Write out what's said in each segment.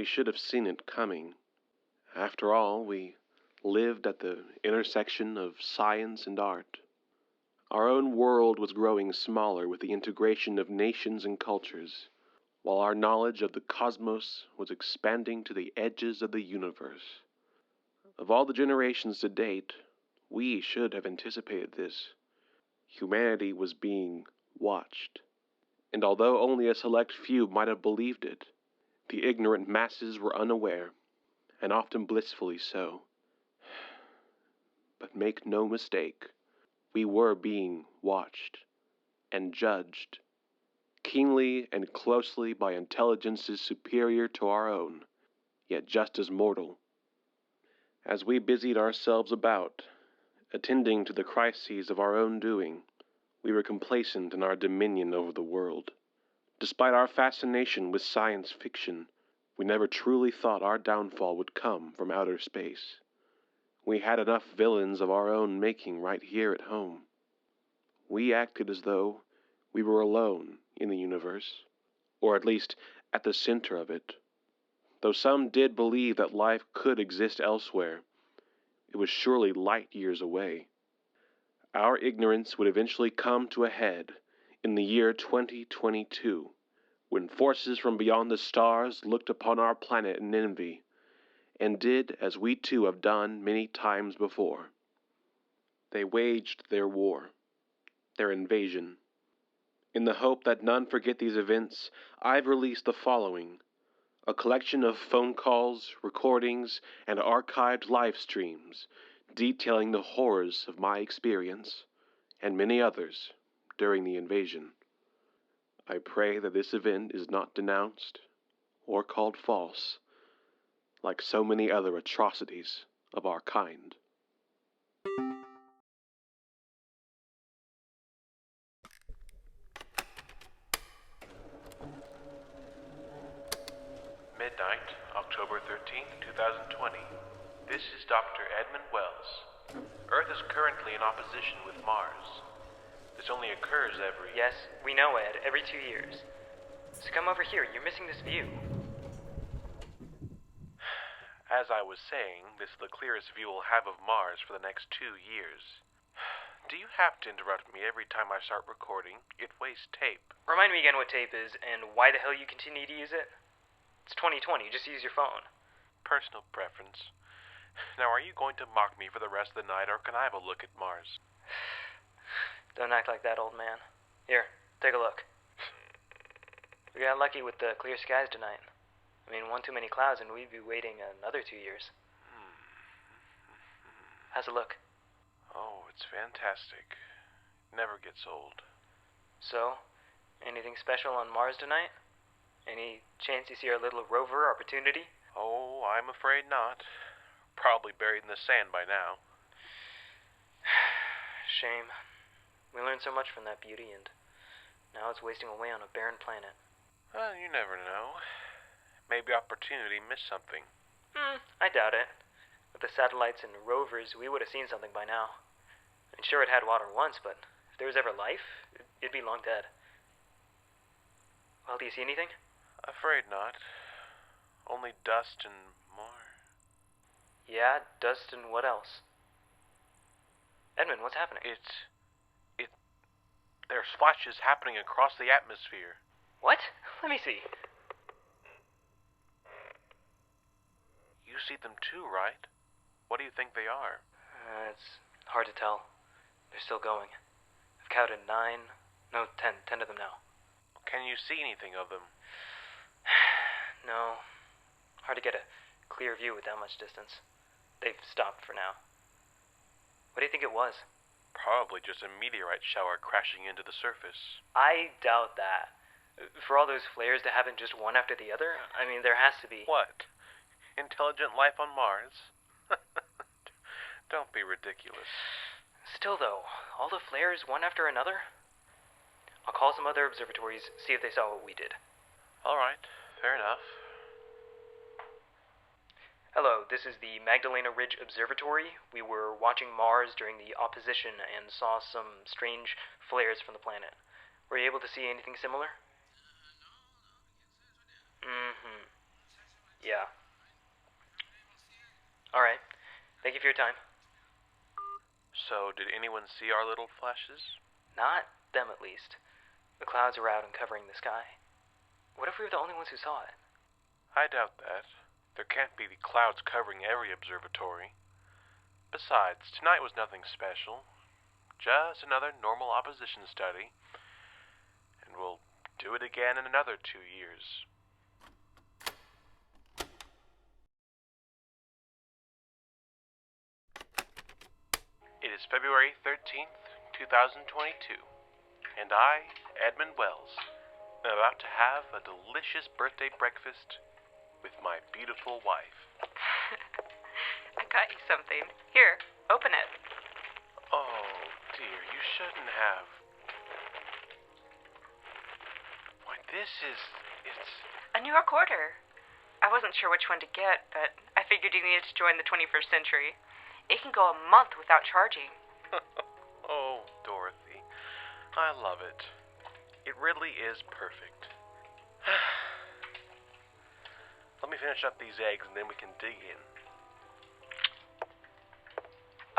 we should have seen it coming. After all, we lived at the intersection of science and art. Our own world was growing smaller with the integration of nations and cultures, while our knowledge of the cosmos was expanding to the edges of the universe. Of all the generations to date, we should have anticipated this. Humanity was being watched, and although only a select few might have believed it, the ignorant masses were unaware, and often blissfully so. But make no mistake, we were being watched and judged, keenly and closely by intelligences superior to our own, yet just as mortal. As we busied ourselves about, attending to the crises of our own doing, we were complacent in our dominion over the world. Despite our fascination with science fiction, we never truly thought our downfall would come from outer space. We had enough villains of our own making right here at home. We acted as though we were alone in the universe, or at least at the center of it. Though some did believe that life could exist elsewhere, it was surely light years away. Our ignorance would eventually come to a head in the year 2022, when forces from beyond the stars looked upon our planet in envy, and did as we too have done many times before. They waged their war, their invasion. In the hope that none forget these events, I've released the following: a collection of phone calls, recordings, and archived live streams detailing the horrors of my experience, and many others, during the invasion. I pray that this event is not denounced or called false, like so many other atrocities of our kind. Midnight, October 13th, 2020. This is Dr. Edmond Wells. Earth is currently in opposition with Mars. This only occurs every... Yes, we know, Ed. Every 2 years. So come over here. You're missing this view. As I was saying, this is the clearest view we'll have of Mars for the next 2 years. Do you have to interrupt me every time I start recording? It wastes tape. Remind me again what tape is and why the hell you continue to use it? It's 2020. Just use your phone. Personal preference. Now, are you going to mock me for the rest of the night, or can I have a look at Mars? Don't act like that, old man. Here, take a look. We got lucky with the clear skies tonight. I mean, one too many clouds and we'd be waiting another 2 years. How's it look? Oh, it's fantastic. Never gets old. So, anything special on Mars tonight? Any chance you see our little rover Opportunity? Oh, I'm afraid not. Probably buried in the sand by now. Shame. We learned so much from that beauty, and now it's wasting away on a barren planet. Well, you never know. Maybe Opportunity missed something. I doubt it. With the satellites and rovers, we would have seen something by now. And sure, it had water once, but if there was ever life, it'd be long dead. Well, do you see anything? Afraid not. Only dust and more. Yeah, dust and what else? Edmond, what's happening? There's flashes happening across the atmosphere. What? Let me see. You see them too, right? What do you think they are? It's hard to tell. They're still going. I've counted 10 of them now. Can you see anything of them? No. Hard to get a clear view with that much distance. They've stopped for now. What do you think it was? Probably just a meteorite shower crashing into the surface. I doubt that. For all those flares to happen just one after the other, I mean, there has to be... What? Intelligent life on Mars? Don't be ridiculous. Still, though, all the flares one after another? I'll call some other observatories, see if they saw what we did. All right, fair enough. Hello, this is the Magdalena Ridge Observatory. We were watching Mars during the opposition and saw some strange flares from the planet. Were you able to see anything similar? Yeah. Alright. Thank you for your time. So, did anyone see our little flashes? Not them, at least. The clouds are out and covering the sky. What if we were the only ones who saw it? I doubt that. There can't be the clouds covering every observatory. Besides, tonight was nothing special. Just another normal opposition study. And we'll do it again in another 2 years. It is February 13th, 2022, and I, Edmond Wells, am about to have a delicious birthday breakfast with my beautiful wife. I got you something. Here, open it. Oh, dear, you shouldn't have. Why, it's... A new recorder. I wasn't sure which one to get, but I figured you needed to join the 21st century. It can go a month without charging. Oh, Dorothy, I love it. It really is perfect. Let me finish up these eggs and then we can dig in.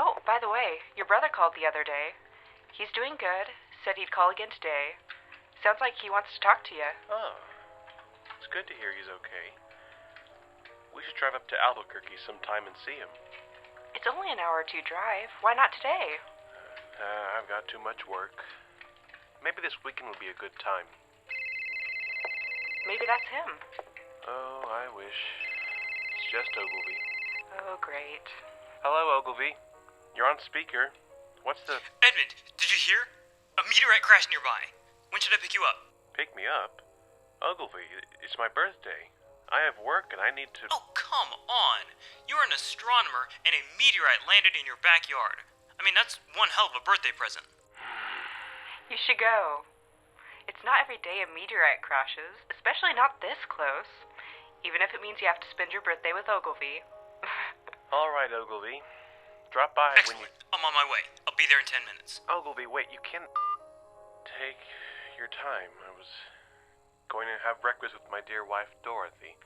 Oh, by the way, your brother called the other day. He's doing good. Said he'd call again today. Sounds like he wants to talk to you. Oh, it's good to hear he's okay. We should drive up to Albuquerque sometime and see him. It's only an hour or two drive. Why not today? I've got too much work. Maybe this weekend would be a good time. Maybe that's him. Oh, I wish. It's just Ogilvy. Oh, great. Hello, Ogilvy. You're on speaker. What's the... Edmond, did you hear? A meteorite crashed nearby. When should I pick you up? Pick me up? Ogilvy, it's my birthday. I have work and I need to... Oh, come on. You're an astronomer and a meteorite landed in your backyard. I mean, that's one hell of a birthday present. You should go. It's not every day a meteorite crashes, especially not this close. Even if it means you have to spend your birthday with Ogilvy. All right, Ogilvy. Drop by Excellent. when you... I'm on my way. I'll be there in 10 minutes. Ogilvy, wait, you can't... Take your time. I was going to have breakfast with my dear wife, Dorothy.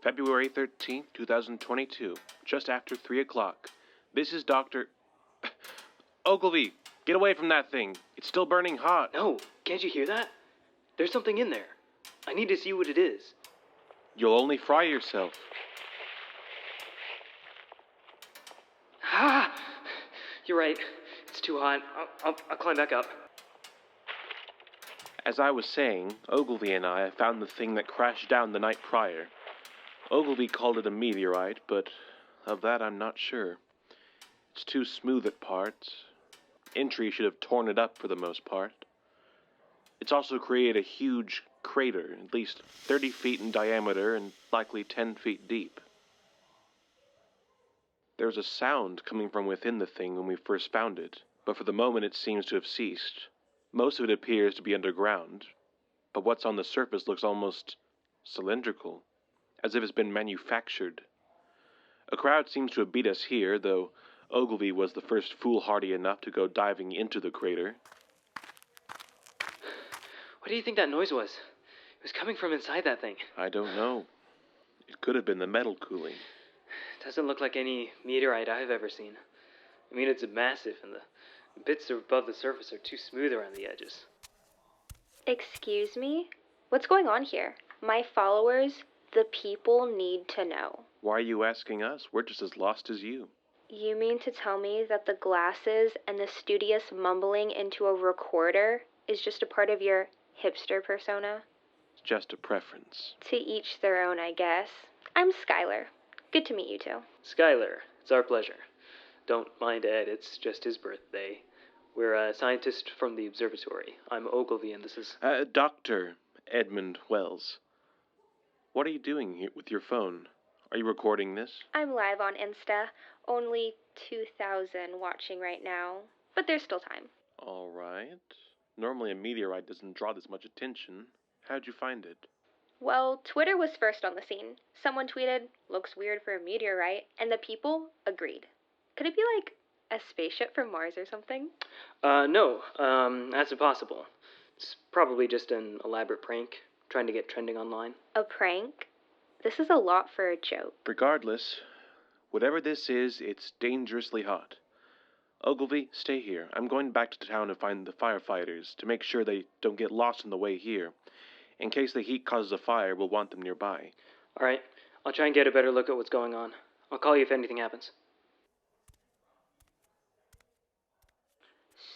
February 13th, 2022, just after 3 o'clock. This is Dr. Ogilvy, get away from that thing. It's still burning hot. No, can't you hear that? There's something in there. I need to see what it is. You'll only fry yourself. Ah! You're right. It's too hot. I'll climb back up. As I was saying, Ogilvy and I found the thing that crashed down the night prior. Ogilvy called it a meteorite, but of that I'm not sure. It's too smooth at parts. Entry should have torn it up for the most part. It's also created a huge crater, at least 30 feet in diameter and likely 10 feet deep. There was a sound coming from within the thing when we first found it, but for the moment it seems to have ceased. Most of it appears to be underground, but what's on the surface looks almost cylindrical, as if it's been manufactured. A crowd seems to have beat us here, though Ogilvy was the first foolhardy enough to go diving into the crater. What do you think that noise was? It was coming from inside that thing. I don't know. It could have been the metal cooling. Doesn't look like any meteorite I've ever seen. I mean, it's massive, and the bits above the surface are too smooth around the edges. Excuse me? What's going on here? My followers, the people, need to know. Why are you asking us? We're just as lost as you. You mean to tell me that the glasses and the studious mumbling into a recorder is just a part of your hipster persona? It's just a preference. To each their own, I guess. I'm Skylar. Good to meet you two. Skylar, it's our pleasure. Don't mind Ed, it's just his birthday. We're a scientist from the Observatory. I'm Ogilvy, and this is... Dr. Edmond Wells. What are you doing here with your phone? Are you recording this? I'm live on Insta. Only 2,000 watching right now. But there's still time. All right. Normally a meteorite doesn't draw this much attention. How'd you find it? Well, Twitter was first on the scene. Someone tweeted, "Looks weird for a meteorite," and the people agreed. Could it be like A spaceship from Mars or something? No, that's impossible. It's probably just an elaborate prank, trying to get trending online. A prank? This is a lot for a joke. Regardless, whatever this is, it's dangerously hot. Ogilvy, stay here. I'm going back to town to find the firefighters to make sure they don't get lost on the way here. In case the heat causes a fire, we'll want them nearby. All right, I'll try and get a better look at what's going on. I'll call you if anything happens.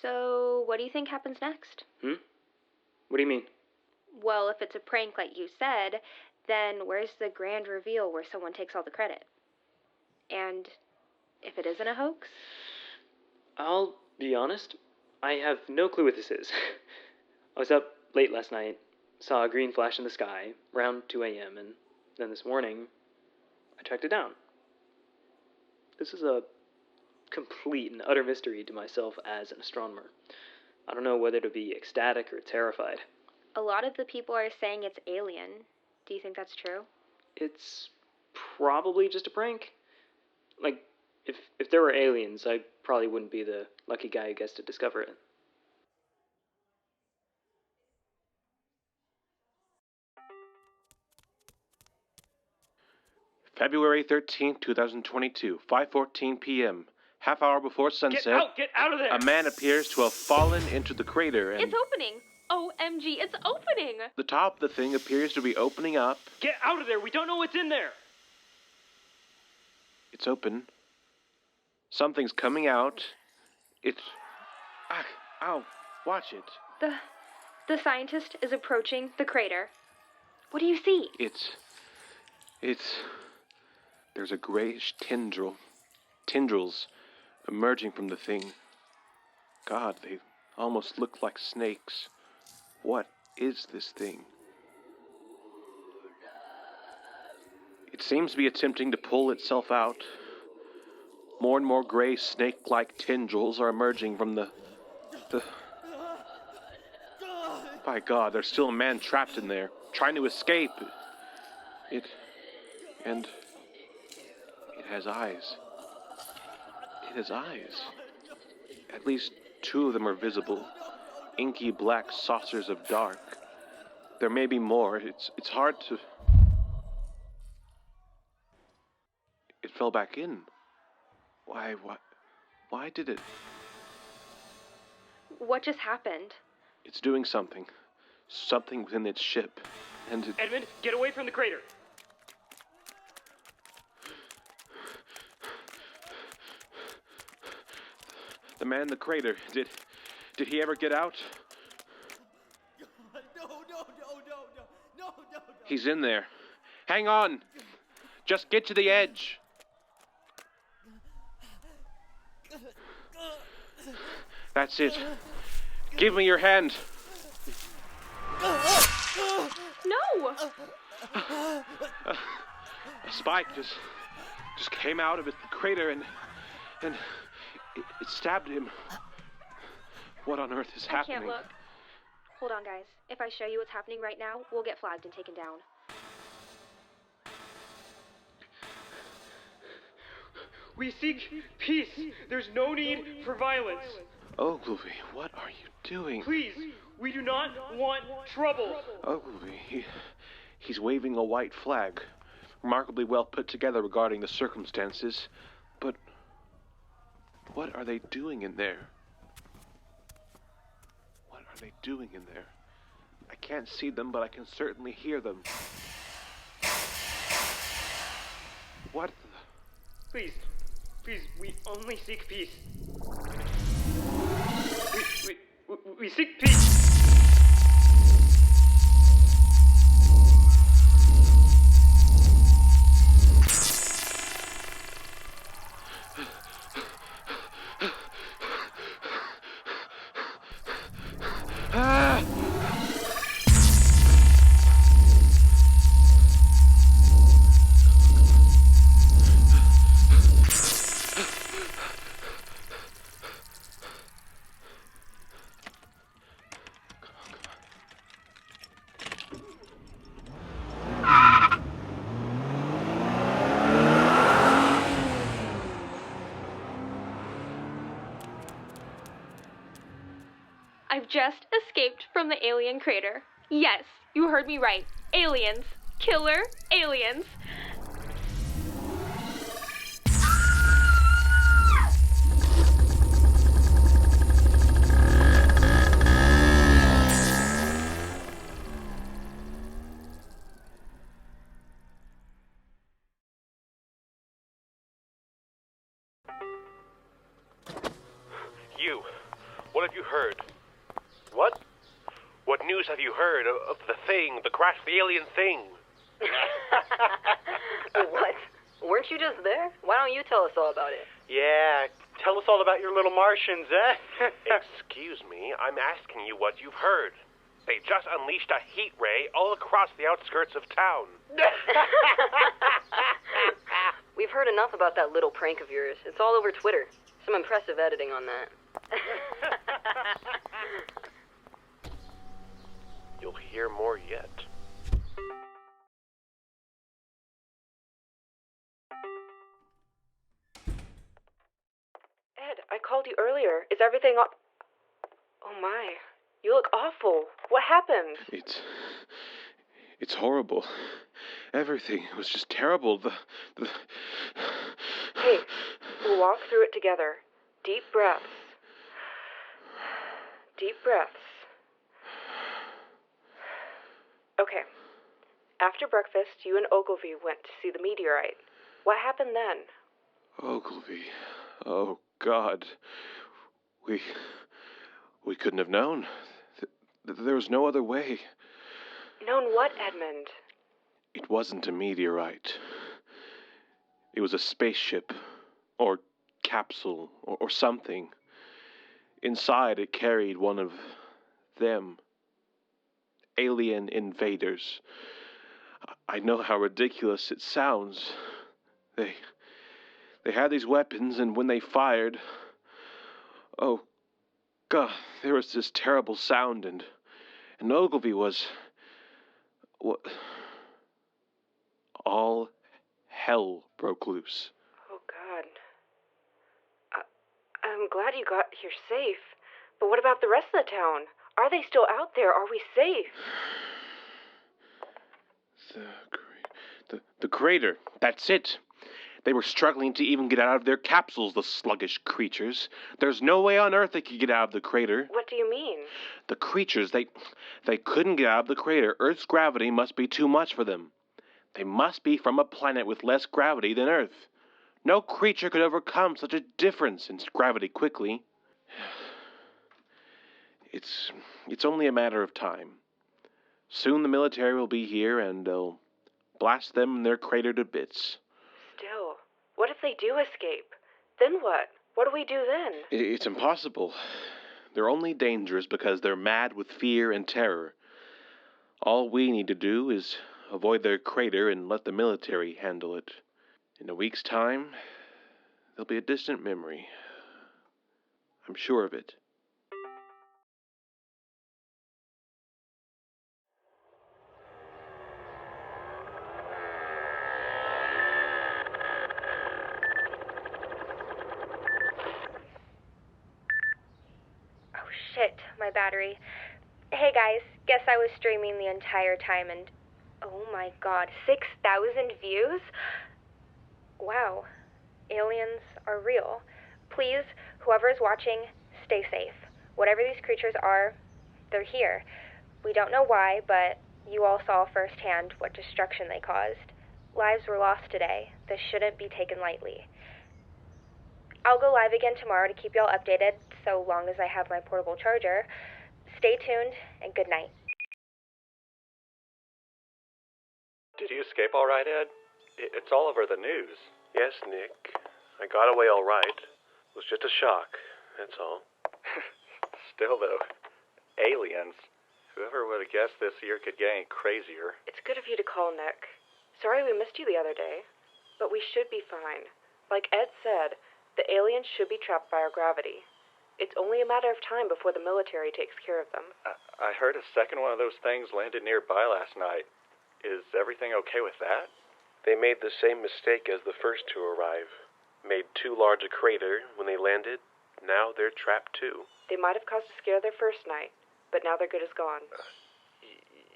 So, what do you think happens next? What do you mean? Well, if it's a prank like you said, then where's the grand reveal where someone takes all the credit? And if it isn't a hoax? I'll be honest, I have no clue what this is. I was up late last night, saw a green flash in the sky, around 2 a.m., and then this morning, I tracked it down. This is a complete and utter mystery to myself as an astronomer. I don't know whether to be ecstatic or terrified. A lot of the people are saying it's alien. Do you think that's true? It's probably just a prank. Like, if there were aliens, I probably wouldn't be the lucky guy who gets to discover it. February 13th, 2022, 5:14 p.m. Half hour before sunset, Get out of there! a man appears to have fallen into the crater and It's opening! OMG, it's opening! the top of the thing appears to be opening up. Get out of there! We don't know what's in there! It's open. Something's coming out. It's... Ow. Watch it. The scientist is approaching the crater. What do you see? It's... There's a grayish tendrils emerging from the thing. God, they almost look like snakes. What is this thing? It seems to be attempting to pull itself out. More and more gray snake-like tendrils are emerging from the... By God, there's still a man trapped in there, trying to escape. It has eyes. It has eyes. At least 2 of them are visible. Inky black saucers of dark. There may be more. It's hard to... It fell back in. Why did it? What just happened? It's doing something. Something within its ship. And it... Edmond, get away from the crater! The man in the crater, did he ever get out? No. He's in there. Hang on. Just get to the edge. That's it. Give me your hand. No! A spike just came out of the crater and it stabbed him. What on earth is happening? I can't look. Hold on, guys. If I show you what's happening right now, we'll get flagged and taken down. We seek peace. There's no need for violence. Ogilvy, what are you doing? Please, we do not want trouble. Ogilvy, he's waving a white flag. Remarkably well put together regarding the circumstances. But what are they doing in there? What are they doing in there? I can't see them, but I can certainly hear them. What the... Please, we only seek peace. We seek peace. just escaped from the alien crater. Yes, you heard me right. Aliens. Killer aliens. You, what have you heard? What? What news have you heard of the thing, the crash, the alien thing? What? Weren't you just there? Why don't you tell us all about it? Yeah, tell us all about your little Martians, eh? Excuse me, I'm asking you what you've heard. They just unleashed a heat ray all across the outskirts of town. We've heard enough about that little prank of yours. It's all over Twitter. Some impressive editing on that. You'll hear more yet. Ed, I called you earlier. Is everything all... Oh my, you look awful. What happened? It's horrible. Everything was just terrible. Hey, we'll walk through it together. Deep breaths. Deep breaths. Okay. After breakfast, you and Ogilvy went to see the meteorite. What happened then? Ogilvy. Oh, God. We couldn't have known. There was no other way. Known what, Edmond? It wasn't a meteorite. It was a spaceship, or capsule, or something. Inside it carried one of them. Alien invaders. I know how ridiculous it sounds. They had these weapons, and when they fired... Oh, God, there was this terrible sound, and Ogilvy was... What? All hell broke loose. Oh, God. I'm glad you got here safe. But what about the rest of the town? Are they still out there? Are we safe? The crater. That's it. They were struggling to even get out of their capsules, the sluggish creatures. There's no way on Earth they could get out of the crater. What do you mean? The creatures, they couldn't get out of the crater. Earth's gravity must be too much for them. They must be from a planet with less gravity than Earth. No creature could overcome such a difference in gravity quickly. It's only a matter of time. Soon the military will be here and they'll blast them in their crater to bits. Still, what if they do escape? Then what? What do we do then? It's impossible. They're only dangerous because they're mad with fear and terror. All we need to do is avoid their crater and let the military handle it. In a week's time, they'll be a distant memory. I'm sure of it. Oh shit, my battery. Hey guys, guess I was streaming the entire time and... Oh my God, 6,000 views? Wow, aliens are real. Please, whoever is watching, stay safe. Whatever these creatures are, they're here. We don't know why, but you all saw firsthand what destruction they caused. Lives were lost today. This shouldn't be taken lightly. I'll go live again tomorrow to keep y'all updated, so long as I have my portable charger. Stay tuned, and good night. Did you escape all right, Ed? It's all over the news. Yes, Nick. I got away all right. It was just a shock, that's all. Still, though, aliens. Whoever would have guessed this year could get any crazier. It's good of you to call, Nick. Sorry we missed you the other day, but we should be fine. Like Ed said, the aliens should be trapped by our gravity. It's only a matter of time before the military takes care of them. I heard a second one of those things landed nearby last night. Is everything okay with that? They made the same mistake as the first to arrive. Made too large a crater when they landed. Now they're trapped too. They might have caused a scare their first night, but now their good is gone.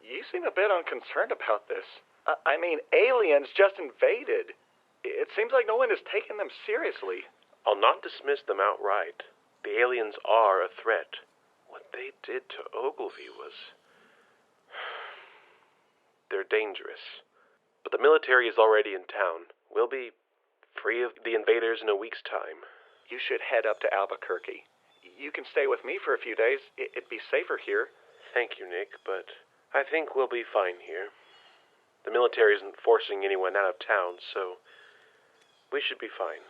You seem a bit unconcerned about this. I mean, aliens just invaded. It seems like no one is taking them seriously. I'll not dismiss them outright. The aliens are a threat. What they did to Ogilvy was... They're dangerous. But the military is already in town. We'll be free of the invaders in a week's time. You should head up to Albuquerque. You can stay with me for a few days. It'd be safer here. Thank you, Nick, but I think we'll be fine here. The military isn't forcing anyone out of town, so we should be fine.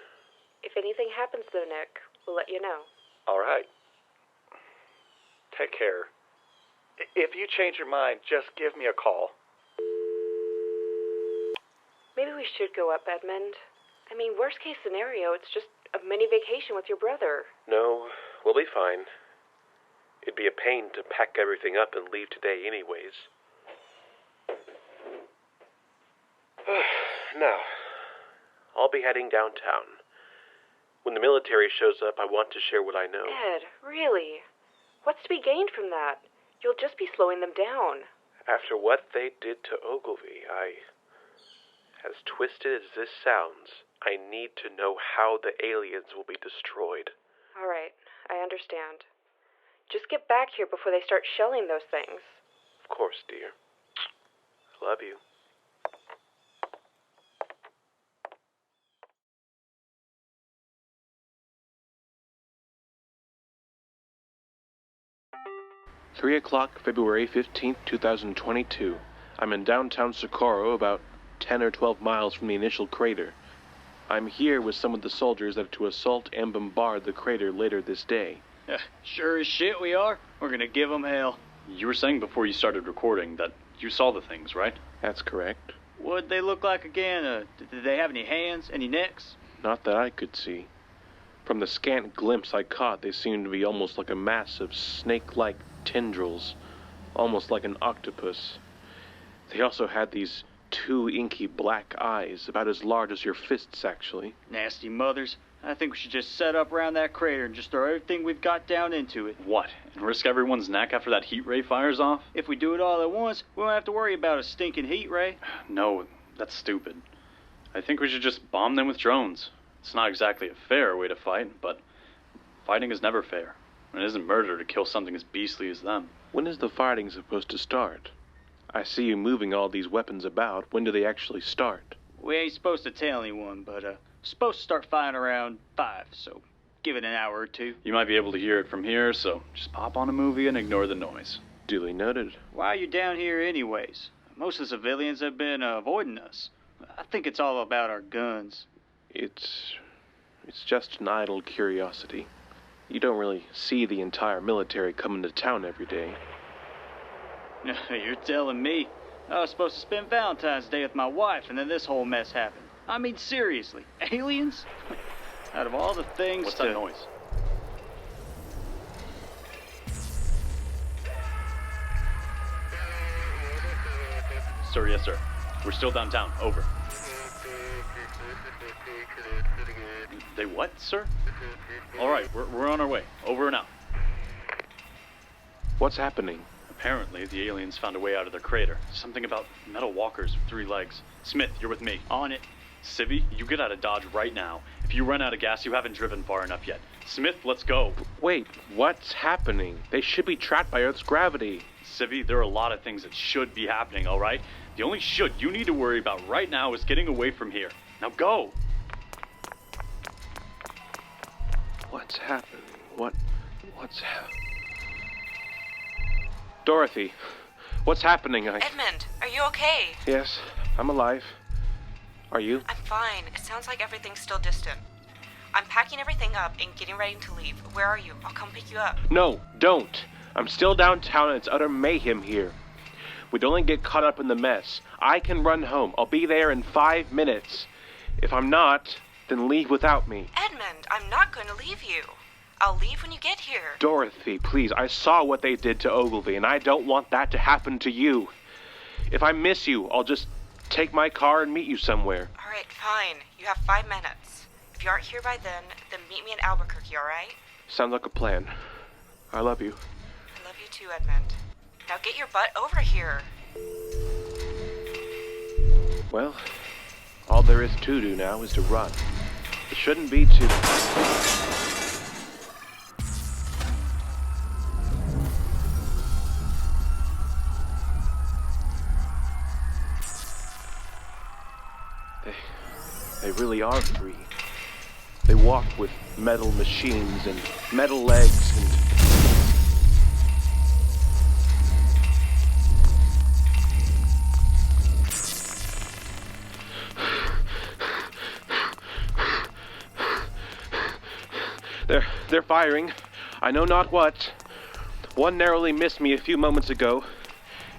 If anything happens, though, Nick, we'll let you know. All right. Take care. If you change your mind, just give me a call. Maybe we should go up, Edmond. I mean, worst case scenario, it's just a mini vacation with your brother. No, we'll be fine. It'd be a pain to pack everything up and leave today anyways. Now, I'll be heading downtown. When the military shows up, I want to share what I know. Ed, really? What's to be gained from that? You'll just be slowing them down. After what they did to Ogilvy, as twisted as this sounds, I need to know how the aliens will be destroyed. All right, I understand. Just get back here before they start shelling those things. Of course, dear. I love you. Three o'clock, February 15th, 2022. I'm in downtown Socorro, about 10 or 12 miles from the initial crater. I'm here with some of the soldiers that are to assault and bombard the crater later this day. Sure as shit we are. We're gonna give them hell. You were saying before you started recording that you saw the things, right? That's correct. What'd they look like again? Did they have any hands, any necks? Not that I could see. From the scant glimpse I caught, they seemed to be almost like a mass of snake-like tendrils, almost like an octopus. They also had these two inky black eyes, about as large as your fists, actually. Nasty mothers. I think we should just set up around that crater and just throw everything we've got down into it. What? And risk everyone's neck after that heat ray fires off? If we do it all at once, we won't have to worry about a stinking heat ray. No, that's stupid. I think we should just bomb them with drones. It's not exactly a fair way to fight, but fighting is never fair. It isn't murder to kill something as beastly as them. When is the fighting supposed to start? I see you moving all these weapons about. When do they actually start? We ain't supposed to tell anyone, but supposed to start firing around 5, so give it an hour or two. You might be able to hear it from here, so just pop on a movie and ignore the noise. Duly noted. Why are you down here anyways? Most of the civilians have been avoiding us. I think it's all about our guns. It's just an idle curiosity. You don't really see the entire military come into town every day. You're telling me. I was supposed to spend Valentine's Day with my wife, and then this whole mess happened. I mean, seriously, aliens? Out of all the things What's that noise? Sir, yes, sir. We're still downtown. Over. They what, sir? All right, we're on our way. Over and out. What's happening? Apparently, the aliens found a way out of their crater. Something about metal walkers with 3 legs. Smith, you're with me. On it. Civvy, you get out of Dodge right now. If you run out of gas, you haven't driven far enough yet. Smith, let's go. Wait, what's happening? They should be trapped by Earth's gravity. Civvy, there are a lot of things that should be happening, all right? The only should you need to worry about right now is getting away from here. Now go! What's happening? What's happening? Dorothy, what's happening? Edmond, are you okay? Yes, I'm alive. Are you? I'm fine. It sounds like everything's still distant. I'm packing everything up and getting ready to leave. Where are you? I'll come pick you up. No, don't. I'm still downtown and it's utter mayhem here. We'd only get caught up in the mess. I can run home. I'll be there in 5 minutes. If I'm not, then leave without me. Edmond, I'm not going to leave you. I'll leave when you get here. Dorothy, please, I saw what they did to Ogilvy, and I don't want that to happen to you. If I miss you, I'll just take my car and meet you somewhere. All right, fine. You have 5 minutes. If you aren't here by then meet me in Albuquerque, all right? Sounds like a plan. I love you. I love you too, Edmond. Now get your butt over here. Well, all there is to do now is to run. It shouldn't be too... They really are free. They walk with metal machines and metal legs and... They're firing. I know not what. One narrowly missed me a few moments ago,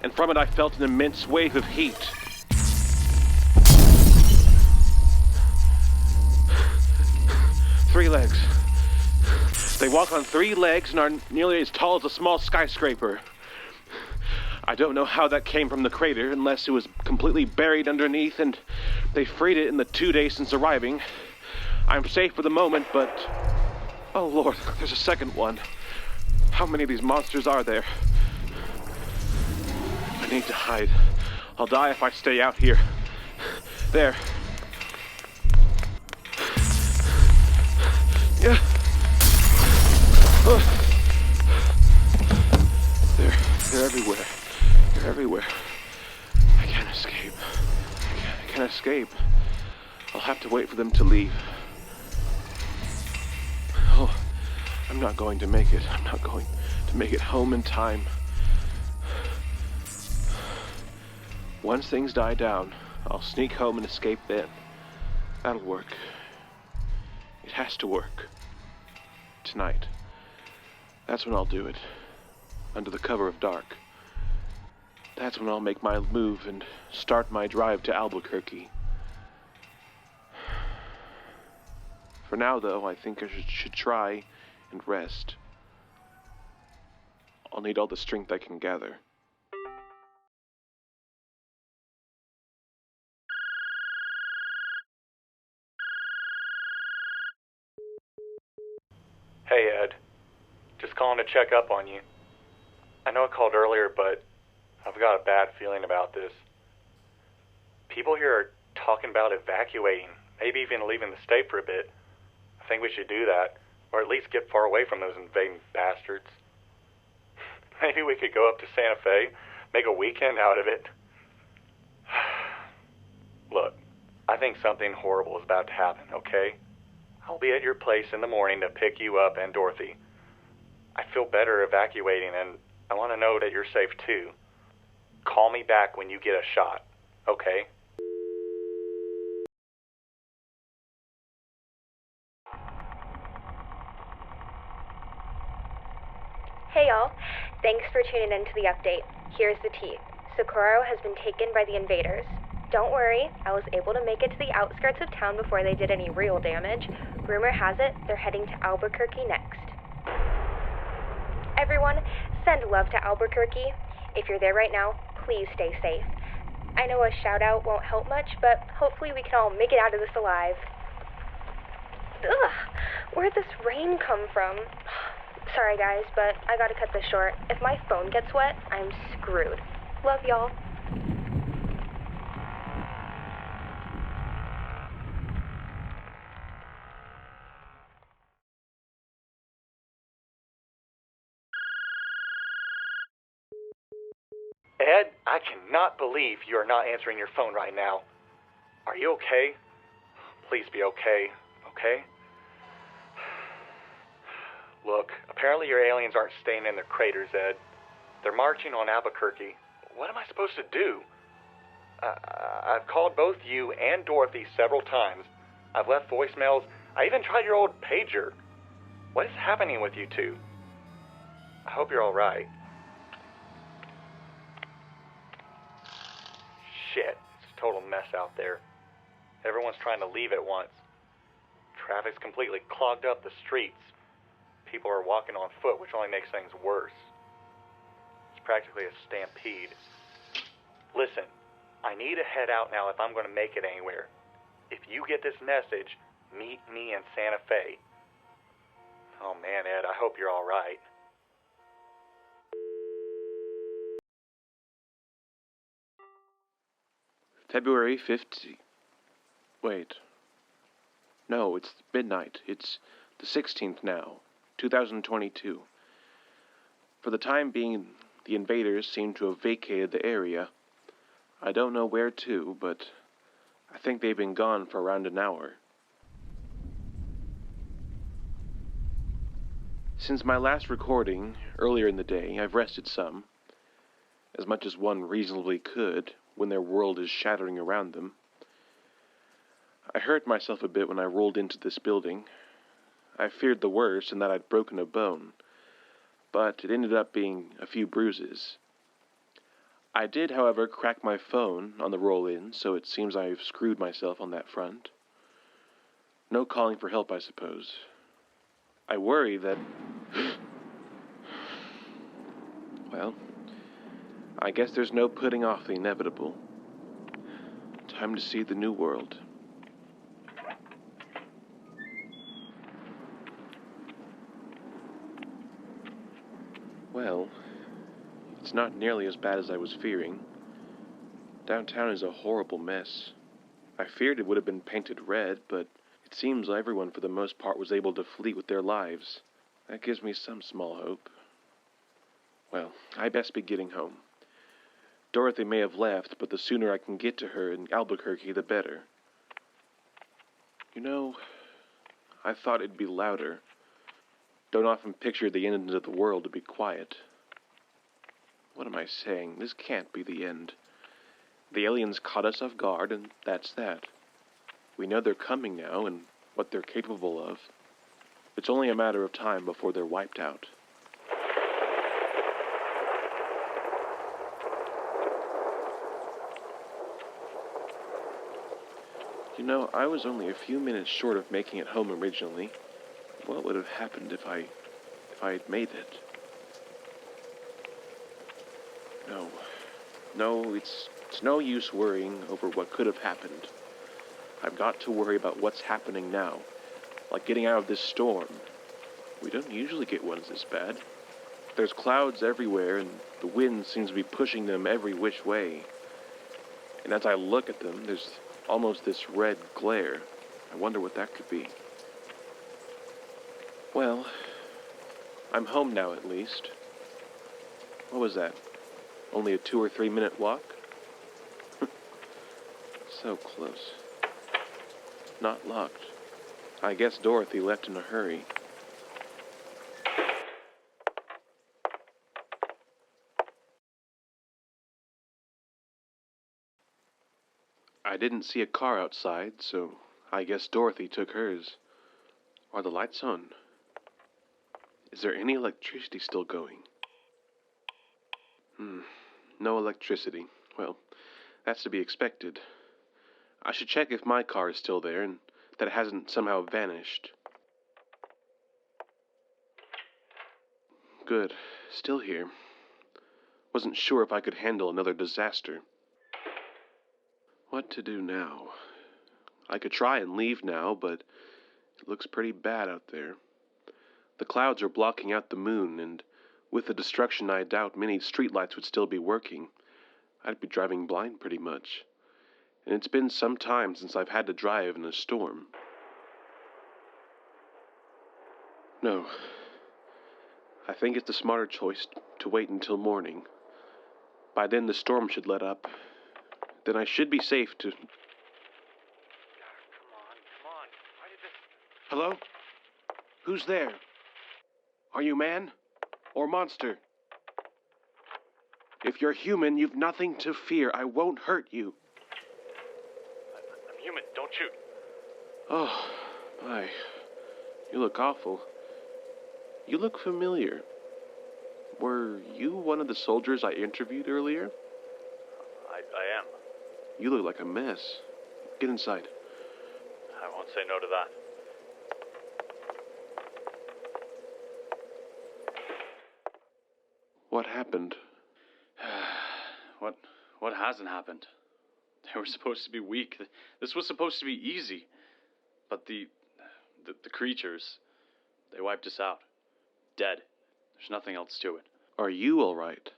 and from it I felt an immense wave of heat. Three legs. They walk on three legs and are nearly as tall as a small skyscraper. I don't know how that came from the crater, unless it was completely buried underneath and they freed it in the 2 days since arriving. I'm safe for the moment, but... Oh Lord, there's a second one. How many of these monsters are there? I need to hide. I'll die if I stay out here. There. Yeah. They're everywhere. They're everywhere. I can't escape. I can't escape. I'll have to wait for them to leave. Oh, I'm not going to make it. I'm not going to make it home in time. Once things die down, I'll sneak home and escape then. That'll work. It has to work. Tonight. That's when I'll do it. Under the cover of dark. That's when I'll make my move and start my drive to Albuquerque. For now, though, I think I should try and rest. I'll need all the strength I can gather. Hey, Ed. Just calling to check up on you. I know I called earlier, but I've got a bad feeling about this. People here are talking about evacuating, maybe even leaving the state for a bit. I think we should do that, or at least get far away from those invading bastards. Maybe we could go up to Santa Fe, make a weekend out of it. Look, I think something horrible is about to happen, okay? I'll be at your place in the morning to pick you up and Dorothy. I feel better evacuating, and I want to know that you're safe too. Call me back when you get a shot, okay? Hey y'all, thanks for tuning in to the update. Here's the tea. Socorro has been taken by the invaders. Don't worry, I was able to make it to the outskirts of town before they did any real damage. Rumor has it, they're heading to Albuquerque next. Everyone, send love to Albuquerque. If you're there right now, please stay safe. I know a shout out won't help much, but hopefully we can all make it out of this alive. Ugh, where'd this rain come from? Sorry guys, but I gotta cut this short. If my phone gets wet, I'm screwed. Love y'all. Ed, I cannot believe you are not answering your phone right now. Are you okay? Please be okay, okay? Look, apparently your aliens aren't staying in their craters, Ed. They're marching on Albuquerque. What am I supposed to do? I've called both you and Dorothy several times. I've left voicemails. I even tried your old pager. What is happening with you two? I hope you're all right. Shit, it's a total mess out there. Everyone's trying to leave at once. Traffic's completely clogged up the streets. People are walking on foot, which only makes things worse. It's practically a stampede. Listen, I need to head out now if I'm going to make it anywhere. If you get this message, meet me in Santa Fe. Oh man, Ed, I hope you're all right. February 15th. Wait. No, it's midnight. It's the 16th now, 2022. For the time being, the invaders seem to have vacated the area. I don't know where to, but I think they've been gone for around an hour. Since my last recording, earlier in the day, I've rested some. As much as one reasonably could, when their world is shattering around them. I hurt myself a bit when I rolled into this building. I feared the worst and that I'd broken a bone, but it ended up being a few bruises. I did, however, crack my phone on the roll-in, so it seems I've screwed myself on that front. No calling for help, I suppose. I worry that... Well, I guess there's no putting off the inevitable. Time to see the new world. Well, it's not nearly as bad as I was fearing. Downtown is a horrible mess. I feared it would have been painted red, but it seems everyone for the most part was able to flee with their lives. That gives me some small hope. Well, I best be getting home. Dorothy may have left, but the sooner I can get to her in Albuquerque, the better. You know, I thought it'd be louder. Don't often picture the end of the world to be quiet. What am I saying? This can't be the end. The aliens caught us off guard, and that's that. We know they're coming now, and what they're capable of. It's only a matter of time before they're wiped out. You know, I was only a few minutes short of making it home originally. What would have happened if I had made it? No, it's no use worrying over what could have happened. I've got to worry about what's happening now, like getting out of this storm. We don't usually get ones this bad. There's clouds everywhere, and the wind seems to be pushing them every which way. And as I look at them, there's almost this red glare. I wonder what that could be. Well, I'm home now at least. What was that? Only a 2 or 3 minute walk? So close. Not locked. I guess Dorothy left in a hurry. I didn't see a car outside, so I guess Dorothy took hers. Are the lights on? Is there any electricity still going? No electricity. Well, that's to be expected. I should check if my car is still there and that it hasn't somehow vanished. Good. Still here. Wasn't sure if I could handle another disaster. What to do now? I could try and leave now, but it looks pretty bad out there. The clouds are blocking out the moon, and with the destruction, I doubt many streetlights would still be working. I'd be driving blind pretty much. And it's been some time since I've had to drive in a storm. No. I think it's the smarter choice to wait until morning. By then the storm should let up. Then I should be safe to... Come on. Why did this... Hello? Who's there? Are you man? Or monster? If you're human, you've nothing to fear. I won't hurt you. I'm human. Don't shoot. Oh, my. You look awful. You look familiar. Were you one of the soldiers I interviewed earlier? I am. You look like a mess. Get inside. I won't say no to that. What happened? What hasn't happened? They were supposed to be weak. This was supposed to be easy. But the creatures, they wiped us out. Dead. There's nothing else to it. Are you all right?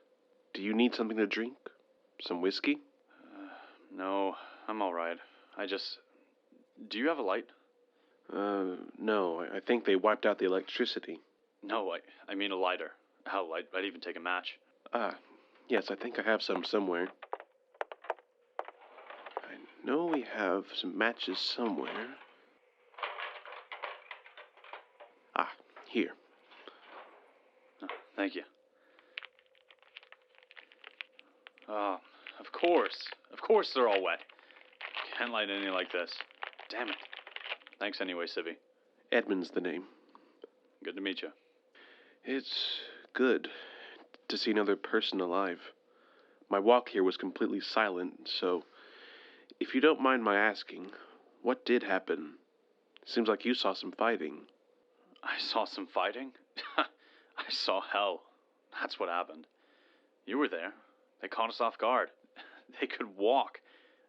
Do you need something to drink? Some whiskey? No, I'm alright. Do you have a light? No, I think they wiped out the electricity. No, I mean a lighter. Hell, I'd even take a match. Yes, I think I have some somewhere. I know we have some matches somewhere. Here. Oh, thank you. Of course. Of course they're all wet. Can't light any like this. Damn it. Thanks anyway, Civvy. Edmond's the name. Good to meet you. It's good to see another person alive. My walk here was completely silent, so if you don't mind my asking, what did happen? Seems like you saw some fighting. I saw some fighting? I saw hell. That's what happened. You were there. They caught us off guard. They could walk.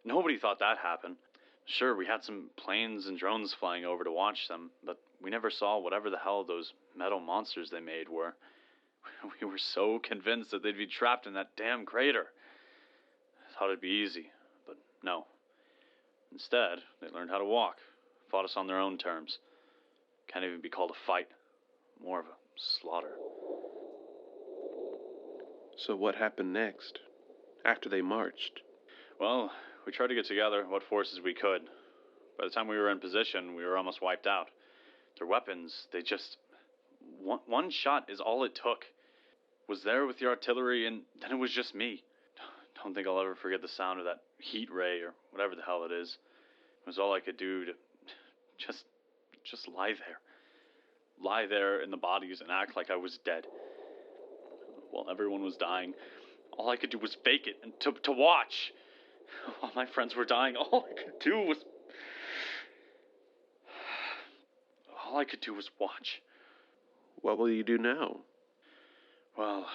Nobody thought that happened. Sure, we had some planes and drones flying over to watch them, but we never saw whatever the hell those metal monsters they made were. We were so convinced that they'd be trapped in that damn crater. I thought it'd be easy, but no. Instead, they learned how to walk, fought us on their own terms. Can't even be called a fight. More of a slaughter. So what happened next? After they marched? Well, we tried to get together what forces we could. By the time we were in position, we were almost wiped out. Their weapons, they just... One shot is all it took. Was there with the artillery, and then it was just me. Don't think I'll ever forget the sound of that heat ray, or whatever the hell it is. It was all I could do to just lie there. Lie there in the bodies and act like I was dead. While everyone was dying, all I could do was fake it and to watch. While my friends were dying, all I could do was watch. What will you do now? Well,